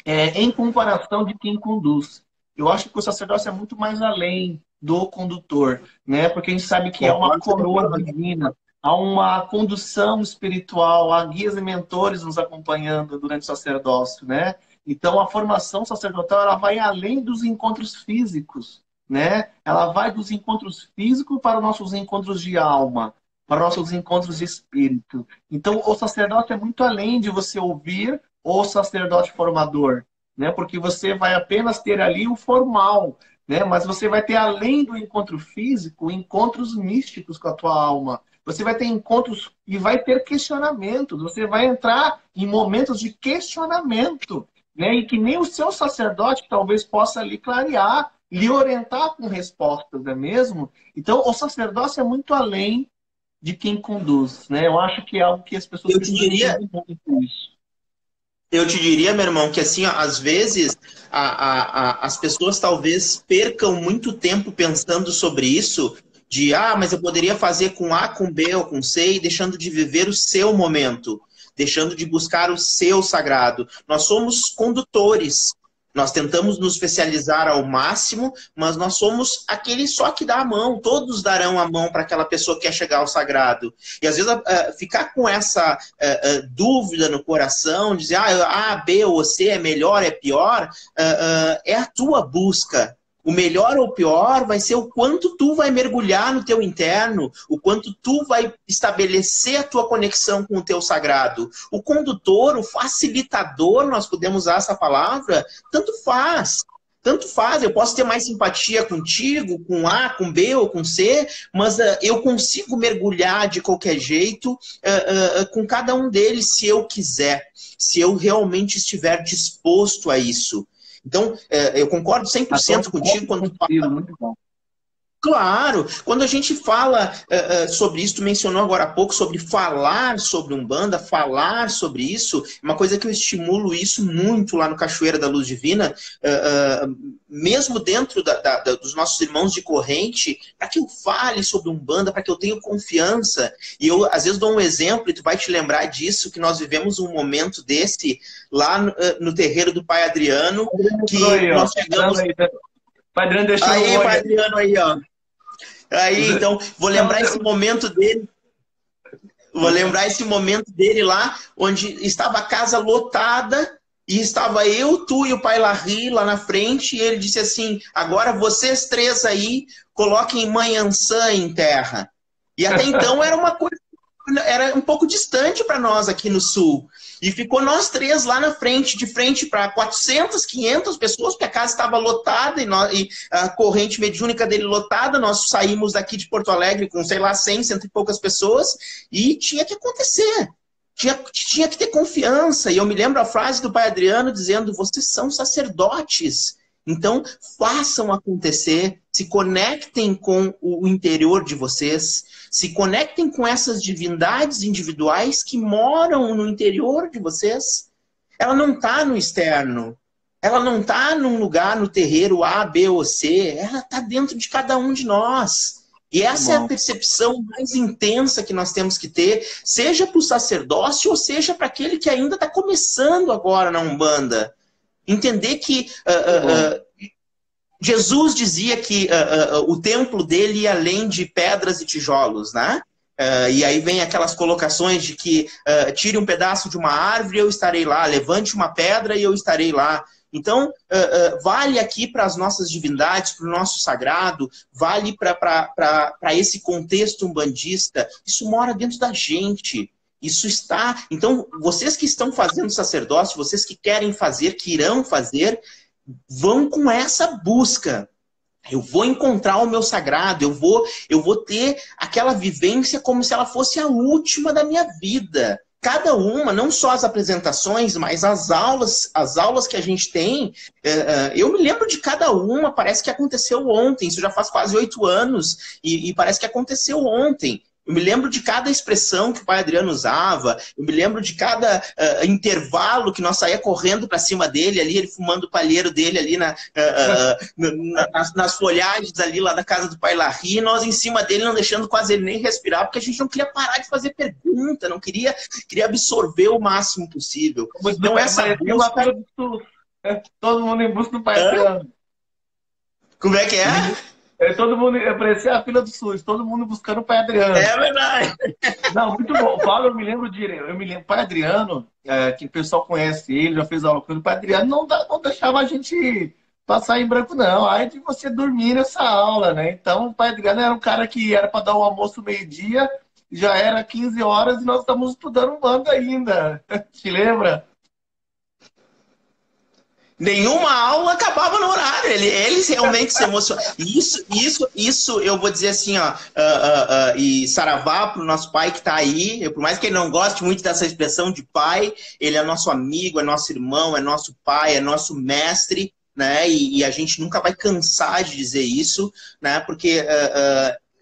em comparação de quem conduz. Eu acho que o sacerdócio é muito mais além do condutor, né? Porque a gente sabe que é uma coroa divina, há uma condução espiritual, há guias e mentores nos acompanhando durante o sacerdócio, né? Então, a formação sacerdotal ela vai além dos encontros físicos, né? Ela vai dos encontros físicos para os nossos encontros de alma, para os nossos encontros de espírito. Então, o sacerdote é muito além de você ouvir o sacerdote formador, né? Porque você vai apenas ter ali o formal, né? Mas você vai ter, além do encontro físico, encontros místicos com a tua alma. Você vai ter encontros e vai ter questionamentos. Você vai entrar em momentos de questionamento, né? E que nem o seu sacerdote talvez possa lhe clarear, lhe orientar com respostas, não é mesmo? Então, o sacerdócio é muito além de quem conduz, né? Eu acho que é algo que as pessoas Eu te precisam diria, entender muito isso. eu te diria, meu irmão, que assim, ó, às vezes as pessoas talvez percam muito tempo pensando sobre isso, de mas eu poderia fazer com A, com B ou com C, e deixando de viver o seu momento, deixando de buscar o seu sagrado. Nós somos condutores. Nós tentamos nos especializar ao máximo, mas nós somos aquele só que dá a mão. Todos darão a mão para aquela pessoa que quer chegar ao sagrado. E às vezes ficar com essa dúvida no coração, dizer A, B ou C é melhor, é pior, é a tua busca. O melhor ou pior vai ser o quanto tu vai mergulhar no teu interno, o quanto tu vai estabelecer a tua conexão com o teu sagrado. O condutor, o facilitador, nós podemos usar essa palavra, tanto faz. Tanto faz, eu posso ter mais simpatia contigo, com A, com B ou com C, mas eu consigo mergulhar de qualquer jeito com cada um deles se eu quiser, se eu realmente estiver disposto a isso. Então, eu concordo 100% contigo quando tu fala. Muito bom. Claro, quando a gente fala sobre isso, tu mencionou agora há pouco sobre falar sobre Umbanda, falar sobre isso, uma coisa que eu estimulo isso muito lá no Cachoeira da Luz Divina, mesmo dentro dos nossos irmãos de corrente, para que eu fale sobre Umbanda, para que eu tenha confiança. E eu, às vezes, dou um exemplo, e tu vai te lembrar disso, que nós vivemos um momento desse lá no terreiro do Pai Adriano, que aí, nós chegamos... Pai Adriano deixou aí, o Pai Adriano aí, ó. Aí, então, vou lembrar esse momento dele. Vou lembrar esse momento dele lá, onde estava a casa lotada, e estava eu, tu e o Pai Larry lá na frente, e ele disse assim, agora vocês três aí, coloquem Mãe Ansã em terra. E até então era uma coisa, era um pouco distante para nós aqui no Sul. E ficou nós três lá na frente, de frente para 400, 500 pessoas, porque a casa estava lotada e a corrente mediúnica dele lotada. Nós saímos daqui de Porto Alegre com, sei lá, 100, cento e poucas pessoas, e tinha que acontecer. Tinha que ter confiança. E eu me lembro a frase do Pai Adriano dizendo, vocês são sacerdotes. Então, façam acontecer, se conectem com o interior de vocês, se conectem com essas divindades individuais que moram no interior de vocês. Ela não está no externo, ela não está num lugar, no terreiro A, B ou C, ela está dentro de cada um de nós. E essa é a percepção mais intensa que nós temos que ter, seja para o sacerdócio ou seja para aquele que ainda está começando agora na Umbanda. Entender que Jesus dizia que o templo dele ia além de pedras e tijolos, né? E aí vem aquelas colocações de que tire um pedaço de uma árvore e eu estarei lá, levante uma pedra e eu estarei lá. Então, vale aqui para as nossas divindades, para o nosso sagrado, vale para esse contexto umbandista. Isso mora dentro da gente. Isso está... Então, vocês que estão fazendo sacerdócio, vocês que querem fazer, que irão fazer, vão com essa busca. Eu vou encontrar o meu sagrado, eu vou ter aquela vivência como se ela fosse a última da minha vida. Cada uma, não só as apresentações, mas as aulas que a gente tem, eu me lembro de cada uma, parece que aconteceu ontem, isso já faz quase 8 anos, e parece que aconteceu ontem. Eu me lembro de cada expressão que o Pai Adriano usava, eu me lembro de cada intervalo que nós saía correndo para cima dele, ali, ele fumando o palheiro dele ali nas folhagens ali lá da casa do Pai Larry, e nós em cima dele não deixando quase ele nem respirar, porque a gente não queria parar de fazer pergunta, não queria absorver o máximo possível. Então essa busca... Todo mundo em busca do Pai Adriano. Como é que é? Todo mundo, parecia a fila do SUS, todo mundo buscando o pai Adriano. É verdade. Não, muito bom. O Paulo, eu me lembro, o pai Adriano, que o pessoal conhece ele, já fez aula com ele, o pai Adriano não deixava a gente passar em branco, não. Aí de você dormir nessa aula, né? Então, o pai Adriano era um cara que era para dar o almoço meio-dia, já era 15 horas e nós estamos estudando banda ainda. Te lembra? Nenhuma aula acabava no horário. Eles realmente se emocionam. Isso eu vou dizer assim, ó, e saravá pro nosso pai que tá aí. Por mais que ele não goste muito dessa expressão de pai, ele é nosso amigo, é nosso irmão, é nosso pai, é nosso mestre, né? E a gente nunca vai cansar de dizer isso, né? Porque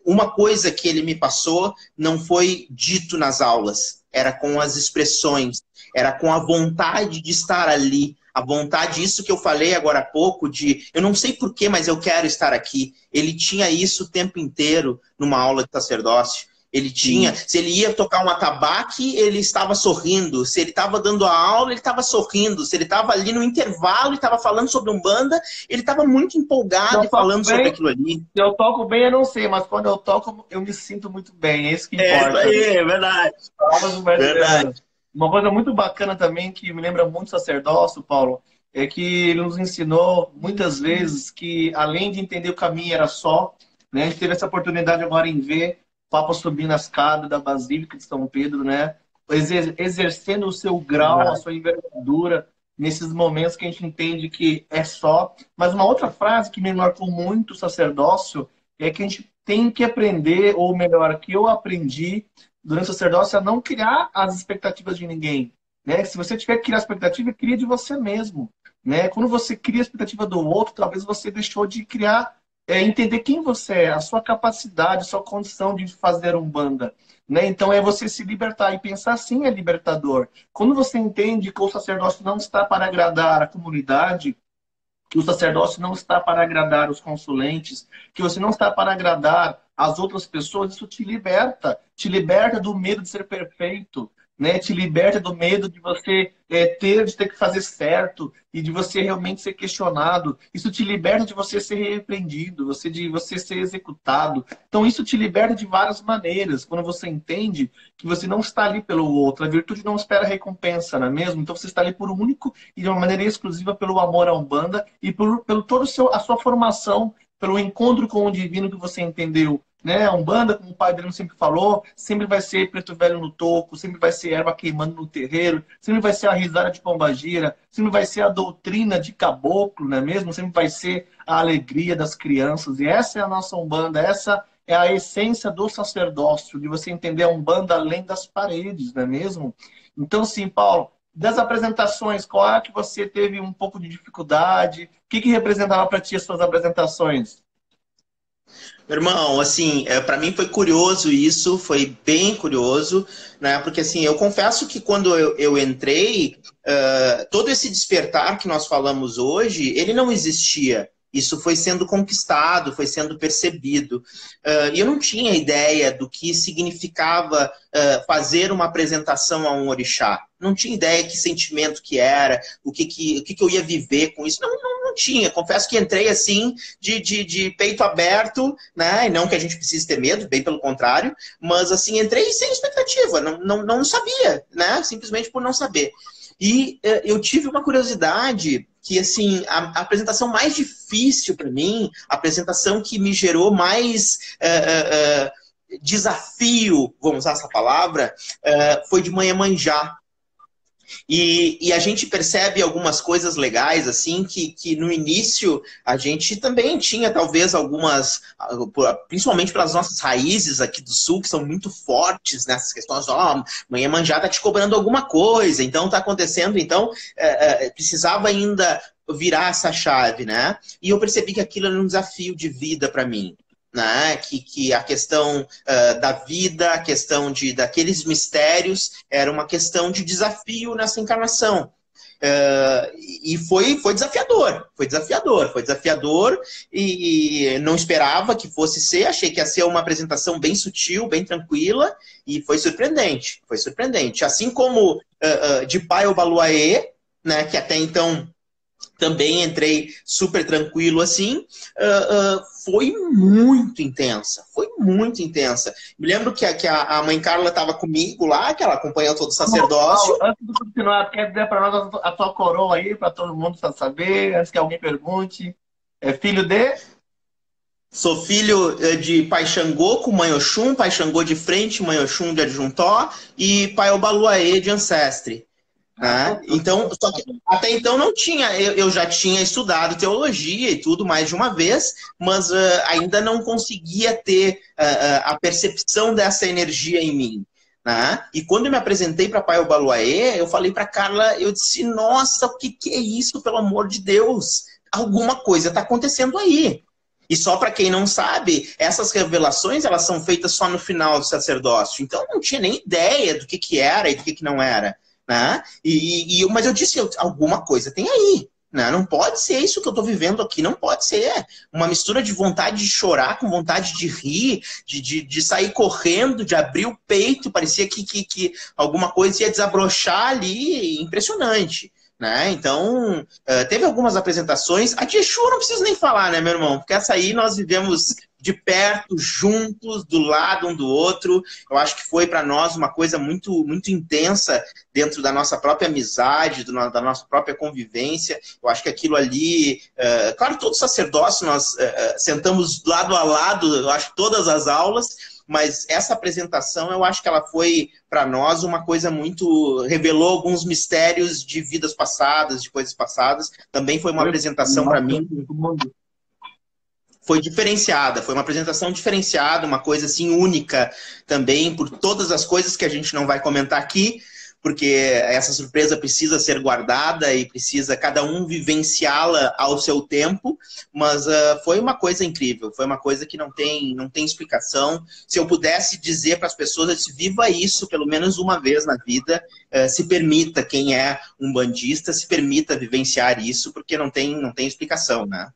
uma coisa que ele me passou não foi dito nas aulas, era com as expressões, era com a vontade de estar ali. A vontade, isso que eu falei agora há pouco, de eu não sei porquê, mas eu quero estar aqui. Ele tinha isso o tempo inteiro numa aula de sacerdócio. Ele tinha, se ele ia tocar um atabaque, ele estava sorrindo. Se ele estava dando a aula, ele estava sorrindo. Se ele estava ali no intervalo e estava falando sobre Umbanda, ele estava muito empolgado e falando sobre aquilo ali. Se eu toco bem, eu não sei, mas quando eu toco, eu me sinto muito bem. É isso que importa. É isso aí, é verdade. Verdade. Uma coisa muito bacana também, que me lembra muito sacerdócio, Paulo, é que ele nos ensinou muitas vezes que, além de entender o caminho era só, né, a gente teve essa oportunidade agora em ver o Papa subindo a escada da Basílica de São Pedro, né, exercendo o seu grau, a sua envergadura, nesses momentos que a gente entende que é só. Mas uma outra frase que me marcou muito o sacerdócio é que a gente tem que aprender, ou melhor, que eu aprendi durante o sacerdócio, a não criar as expectativas de ninguém. Né? Se você tiver que criar expectativa, cria de você mesmo. Né? Quando você cria a expectativa do outro, talvez você deixou de criar, entender quem você é, a sua capacidade, a sua condição de fazer Umbanda. Né? Então é você se libertar. E pensar assim é libertador. Quando você entende que o sacerdócio não está para agradar a comunidade, que o sacerdócio não está para agradar os consulentes, que você não está para agradar as outras pessoas, isso te liberta do medo de ser perfeito, né? Te liberta do medo de você de ter que fazer certo e de você realmente ser questionado. Isso te liberta de você ser repreendido, de você ser executado. Então isso te liberta de várias maneiras, quando você entende que você não está ali pelo outro. A virtude não espera recompensa, não é mesmo? Então você está ali por único e de uma maneira exclusiva pelo amor à Umbanda e pelo toda a sua formação, pelo encontro com o divino que você entendeu. Né? A Umbanda, como o Pai Adriano sempre falou, sempre vai ser preto velho no toco, sempre vai ser erva queimando no terreiro, sempre vai ser a risada de pombagira, sempre vai ser a doutrina de caboclo, não é mesmo? Sempre vai ser a alegria das crianças. E essa é a nossa Umbanda, essa é a essência do sacerdócio, de você entender a Umbanda além das paredes, não é mesmo? Então, sim, Paulo, das apresentações, qual é que você teve um pouco de dificuldade? O que representava para ti as suas apresentações? Meu irmão, assim, para mim foi curioso isso, foi bem curioso, né? Porque, assim, eu confesso que quando eu entrei, todo esse despertar que nós falamos hoje, ele não existia. Isso foi sendo conquistado, foi sendo percebido. E eu não tinha ideia do que significava fazer uma apresentação a um orixá. Não tinha ideia que sentimento que era, o que eu ia viver com isso. Não tinha. Confesso que entrei assim, de peito aberto, né? E não que a gente precise ter medo, bem pelo contrário. Mas assim, entrei sem expectativa. Não sabia, né? Simplesmente por não saber. E eu tive uma curiosidade que, assim, a apresentação mais difícil para mim, a apresentação que me gerou mais desafio, vamos usar essa palavra, foi de Manhã-Manjá. E a gente percebe algumas coisas legais, assim, que no início a gente também tinha, talvez, algumas, principalmente pelas nossas raízes aqui do Sul, que são muito fortes nessas questões. Manhã-Manjá tá te cobrando alguma coisa, então tá acontecendo, então precisava ainda virar essa chave, né? E eu percebi que aquilo era um desafio de vida para mim. Né? Que a questão da vida, a questão daqueles mistérios era uma questão de desafio nessa encarnação. E foi desafiador e não esperava que fosse ser, achei que ia ser uma apresentação bem sutil, bem tranquila e foi surpreendente, assim como de Pai ao Baluaê, né, que até então também entrei super tranquilo assim, foi muito intensa. Foi muito intensa. Me lembro que a mãe Carla estava comigo lá, que ela acompanhou todo o sacerdócio. Antes de continuar, quer dizer para nós a tua coroa aí, para todo mundo saber, antes que alguém pergunte. É filho de? Sou filho de pai Xangô com mãe Oxum, pai Xangô de frente, mãe Oxum de adjuntó e pai Obaluaê de ancestre. Né? Então, só que até então não tinha, eu já tinha estudado teologia e tudo mais de uma vez, mas ainda não conseguia ter a percepção dessa energia em mim. Né? E quando eu me apresentei para pai Obaluaê, eu falei para Carla, eu disse, nossa, o que é isso, pelo amor de Deus? Alguma coisa está acontecendo aí. E só para quem não sabe, essas revelações elas são feitas só no final do sacerdócio. Então eu não tinha nem ideia do que era e do que não era. Né? Mas eu disse, alguma coisa tem aí. Né? Não pode ser isso que eu estou vivendo aqui, não pode ser. Uma mistura de vontade de chorar com vontade de rir, de sair correndo, de abrir o peito, parecia que alguma coisa ia desabrochar ali, impressionante. Né? Então, teve algumas apresentações. A de Exu eu não preciso nem falar, né, meu irmão? Porque essa aí nós vivemos de perto, juntos, do lado um do outro. Eu acho que foi para nós uma coisa muito, muito intensa dentro da nossa própria amizade, da nossa própria convivência. Eu acho que aquilo ali... claro, todo sacerdócio nós sentamos lado a lado, eu acho, todas as aulas, mas essa apresentação, eu acho que ela foi, para nós, uma coisa muito... Revelou alguns mistérios de vidas passadas, de coisas passadas. Também foi uma apresentação, para mim, foi diferenciada. Foi uma apresentação diferenciada, uma coisa, assim, única também, por todas as coisas que a gente não vai comentar aqui, porque essa surpresa precisa ser guardada e precisa cada um vivenciá-la ao seu tempo, mas foi uma coisa incrível, foi uma coisa que não tem explicação. Se eu pudesse dizer para as pessoas, eu disse, viva isso pelo menos uma vez na vida, se permita, quem é um bandista, se permita vivenciar isso, porque não tem explicação, né?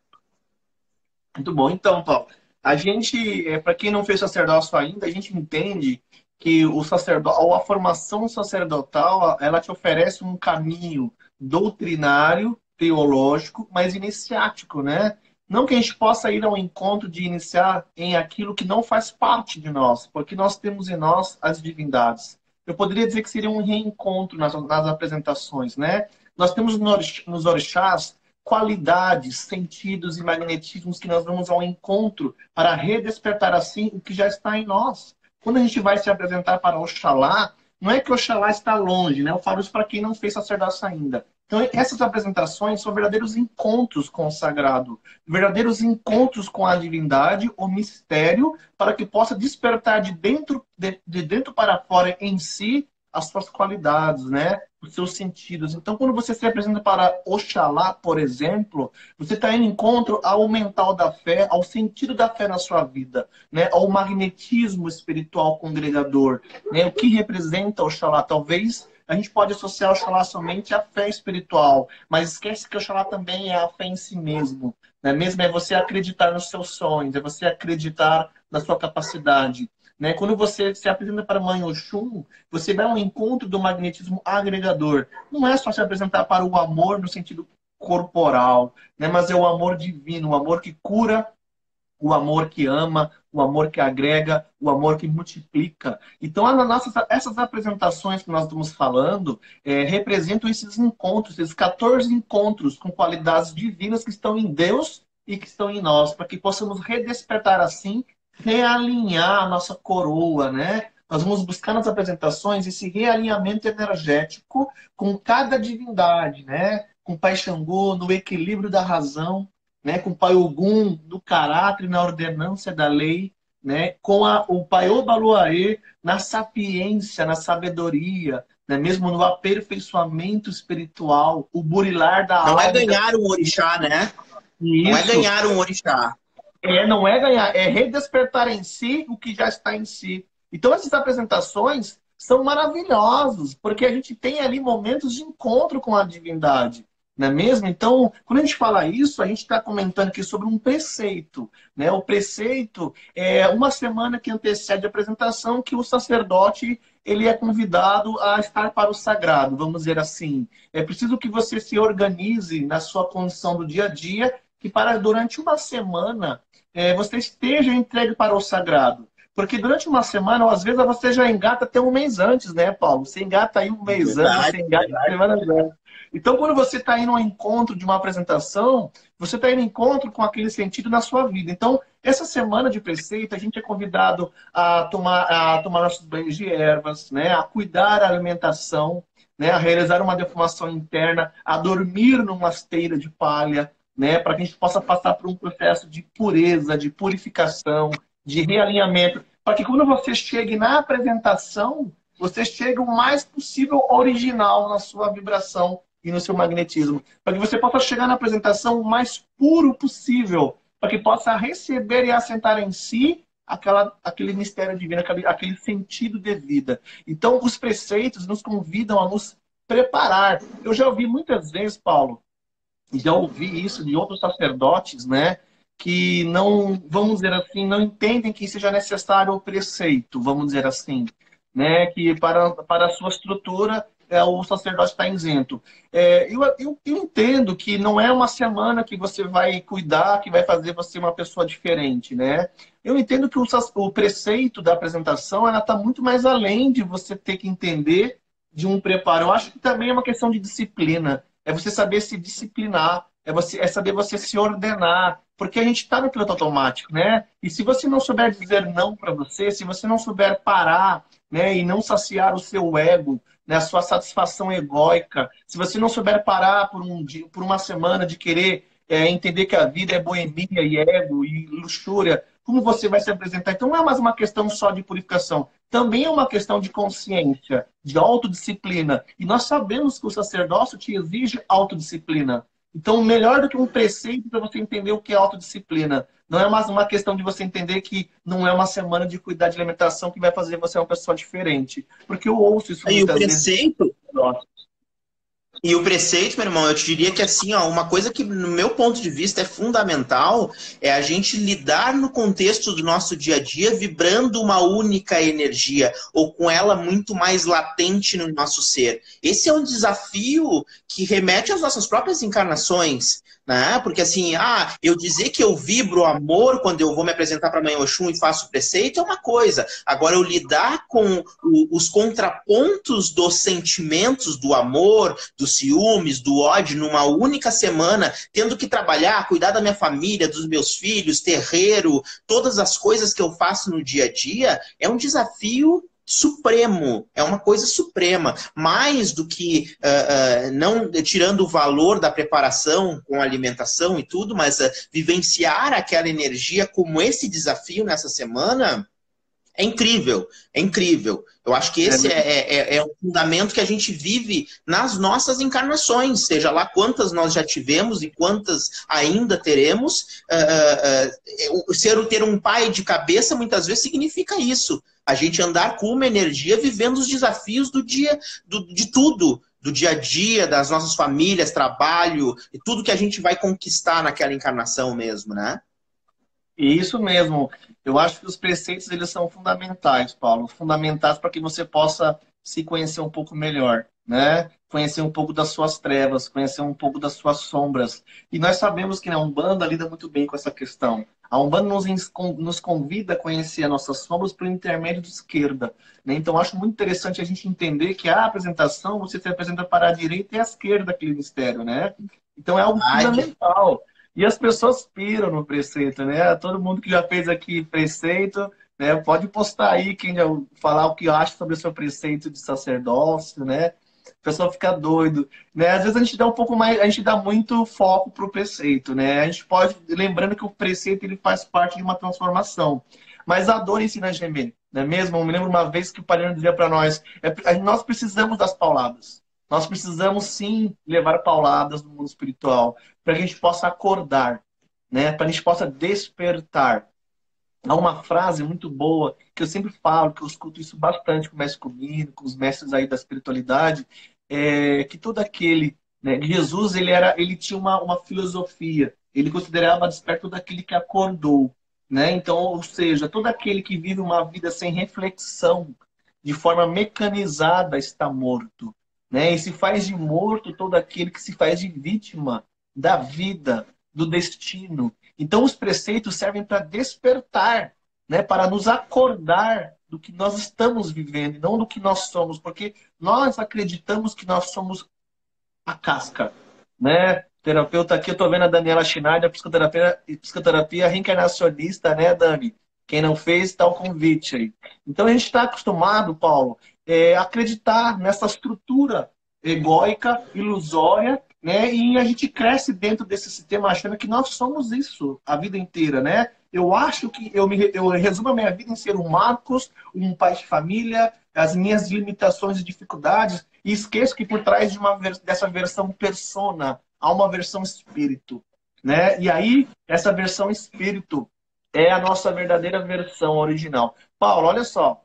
Muito bom. Então, Paulo, a gente, para quem não fez sacerdócio ainda, a gente entende que o sacerdote, a formação sacerdotal, ela te oferece um caminho doutrinário, teológico, mas iniciático, né? Não que a gente possa ir ao encontro de iniciar em aquilo que não faz parte de nós, porque nós temos em nós as divindades. Eu poderia dizer que seria um reencontro nas apresentações, né? Nós temos nos orixás qualidades, sentidos e magnetismos que nós vamos ao encontro para redespertar assim o que já está em nós. Quando a gente vai se apresentar para Oxalá, não é que Oxalá está longe, né? Eu falo isso para quem não fez sacerdócio ainda. Então, essas apresentações são verdadeiros encontros com o sagrado, verdadeiros encontros com a divindade, o mistério, para que possa despertar de dentro para fora em si as suas qualidades, né? Os seus sentidos. Então, quando você se apresenta para Oxalá, por exemplo, você está indo em encontro ao mental da fé, ao sentido da fé na sua vida, né? Ao magnetismo espiritual congregador, né? O que representa Oxalá? Talvez a gente pode associar Oxalá somente à fé espiritual, mas esquece que Oxalá também é a fé em si mesmo, né? Mesmo é você acreditar nos seus sonhos, é você acreditar na sua capacidade. Né? Quando você se apresenta para Mãe Oxum, você vai ao encontro do magnetismo agregador. Não é só se apresentar para o amor no sentido corporal, né? Mas é o amor divino, o amor que cura, o amor que ama, o amor que agrega, o amor que multiplica. Então, essas apresentações que nós estamos falando representam esses encontros, esses 14 encontros com qualidades divinas que estão em Deus e que estão em nós, para que possamos redespertar assim, realinhar a nossa coroa, né? Nós vamos buscar nas apresentações esse realinhamento energético com cada divindade, né? Com o Pai Xangô, no equilíbrio da razão, né? Com o Pai Ogum, no caráter e na ordenância da lei, né? Com o Pai Obaluaê, na sapiência, na sabedoria, né? Mesmo no aperfeiçoamento espiritual, o burilar da alma. Não é ganhar um orixá, né? Isso. Não é ganhar um orixá. Não é ganhar, é redespertar em si o que já está em si. Então, essas apresentações são maravilhosas, porque a gente tem ali momentos de encontro com a divindade, não é mesmo? Então, quando a gente fala isso, a gente está comentando aqui sobre um preceito, né? O preceito é uma semana que antecede a apresentação que o sacerdote ele é convidado a estar para o sagrado, vamos dizer assim. É preciso que você se organize na sua condição do dia a dia, que para durante uma semana você esteja entregue para o sagrado. Porque durante uma semana, ou às vezes, você já engata até um mês antes, né, Paulo? Você engata aí um mês antes, Verdade, você engata semanas antes. Então, quando você está indo ao encontro de uma apresentação, você está indo ao encontro com aquele sentido na sua vida. Então, essa semana de preceito, a gente é convidado a tomar nossos banhos de ervas, né, a cuidar da alimentação, né, a realizar uma defumação interna, a dormir numa esteira de palha, né, para que a gente possa passar por um processo de pureza, de purificação, de realinhamento, para que quando você chegue na apresentação, você chegue o mais possível original na sua vibração e no seu magnetismo. Para que você possa chegar na apresentação o mais puro possível, para que possa receber e assentar em si aquele mistério divino, aquele sentido de vida. Então, os preceitos nos convidam a nos preparar. Eu já ouvi muitas vezes, Paulo, e já ouvi isso de outros sacerdotes, né? Que não, vamos dizer assim, não entendem que seja necessário o preceito, vamos dizer assim, né? Que para a sua estrutura o sacerdote está isento. Eu entendo que não é uma semana que você vai cuidar, que vai fazer você uma pessoa diferente, né? Eu entendo que o preceito da apresentação ela está muito mais além de você ter que entender de um preparo. Eu acho que também é uma questão de disciplina. É você saber se disciplinar, é saber você se ordenar, porque a gente está no piloto automático, né? E se você não souber dizer não para você, se você não souber parar, né, e não saciar o seu ego, né, a sua satisfação egóica, se você não souber parar por um dia, por uma semana de querer entender que a vida é boemia e ego e luxúria, como você vai se apresentar? Então não é mais uma questão só de purificação, também é uma questão de consciência, de autodisciplina. E nós sabemos que o sacerdócio te exige autodisciplina. Então, melhor do que um preceito para você entender o que é autodisciplina. Não é mais uma questão de você entender que não é uma semana de cuidar de alimentação que vai fazer você uma pessoa diferente. Porque eu ouço isso E o muitas vezes. preceito, E o preceito, meu irmão, eu te diria que assim, ó, uma coisa que, no meu ponto de vista, é fundamental é a gente lidar no contexto do nosso dia a dia vibrando uma única energia, ou com ela muito mais latente no nosso ser. Esse é um desafio que remete às nossas próprias encarnações, né? Porque assim, eu dizer que eu vibro amor quando eu vou me apresentar para a Mãe Oxum e faço preceito é uma coisa. Agora, eu lidar com os contrapontos dos sentimentos do amor, dos ciúmes, do ódio, numa única semana, tendo que trabalhar, cuidar da minha família, dos meus filhos, terreiro, todas as coisas que eu faço no dia a dia, é um desafio supremo, é uma coisa suprema, mais do que, não tirando o valor da preparação com alimentação e tudo, mas vivenciar aquela energia como esse desafio nessa semana é incrível, é incrível. Eu acho que esse é um fundamento que a gente vive nas nossas encarnações, seja lá quantas nós já tivemos e quantas ainda teremos. Ter um pai de cabeça muitas vezes significa isso. A gente andar com uma energia vivendo os desafios do dia, de tudo, do dia a dia, das nossas famílias, trabalho, e tudo que a gente vai conquistar naquela encarnação mesmo, né? E isso mesmo. Eu acho que os preceitos eles são fundamentais, Paulo, fundamentais para que você possa se conhecer um pouco melhor, né? Conhecer um pouco das suas trevas, conhecer um pouco das suas sombras. E nós sabemos que a Umbanda lida muito bem com essa questão. A Umbanda nos convida a conhecer as nossas sombras por intermédio de esquerda, né? Então, acho muito interessante a gente entender que a apresentação, você se apresenta para a direita e a esquerda daquele mistério, né? Então, é algo fundamental. E as pessoas piram no preceito, né? Todo mundo que já fez aqui preceito, né? Pode postar aí quem já falar o que acha sobre o seu preceito de sacerdócio, né? O pessoal fica doido, né? Às vezes a gente dá um pouco mais, a gente dá muito foco pro preceito, né? A gente pode, lembrando que o preceito ele faz parte de uma transformação. Mas a dor ensina a gemer, não é mesmo? Eu me lembro uma vez que o Palhano dizia para nós, nós precisamos das pauladas. Nós precisamos sim levar pauladas no mundo espiritual para que a gente possa acordar, né? Para a gente possa despertar. Há uma frase muito boa que eu sempre falo, que eu escuto isso bastante com o mestre Comino, com os mestres aí da espiritualidade, que todo aquele, né? Jesus ele tinha uma filosofia, ele considerava desperto todo aquele que acordou, né? Então, ou seja, todo aquele que vive uma vida sem reflexão, de forma mecanizada, está morto, né? E se faz de morto todo aquele que se faz de vítima da vida, do destino. Então, os preceitos servem para despertar, né? Para nos acordar do que nós estamos vivendo, e não do que nós somos, porque nós acreditamos que nós somos a casca, né? Terapeuta aqui, eu tô vendo a Daniela Schneider, psicoterapia reencarnacionista, né, Dani? Quem não fez, tá o convite aí. Então, a gente está acostumado, Paulo, a acreditar nessa estrutura egóica, ilusória, né? E a gente cresce dentro desse sistema achando que nós somos isso a vida inteira, né? Eu acho que eu resumo a minha vida em ser um Marcos, um pai de família, as minhas limitações e dificuldades, e esqueço que por trás dessa versão persona há uma versão espírito, né? E aí, essa versão espírito é a nossa verdadeira versão original. Paulo, olha só,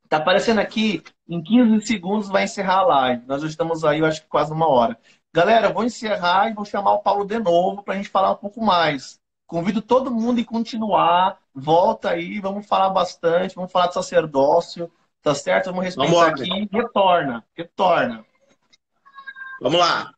tá aparecendo aqui, em 15 segundos vai encerrar a live. Nós já estamos aí, eu acho que quase uma hora. Galera, eu vou encerrar e vou chamar o Paulo de novo para a gente falar um pouco mais. Convido todo mundo a continuar. Volta aí, vamos falar bastante, vamos falar de sacerdócio, tá certo? Vamos respeitar aqui. Retorna, retorna. Vamos lá.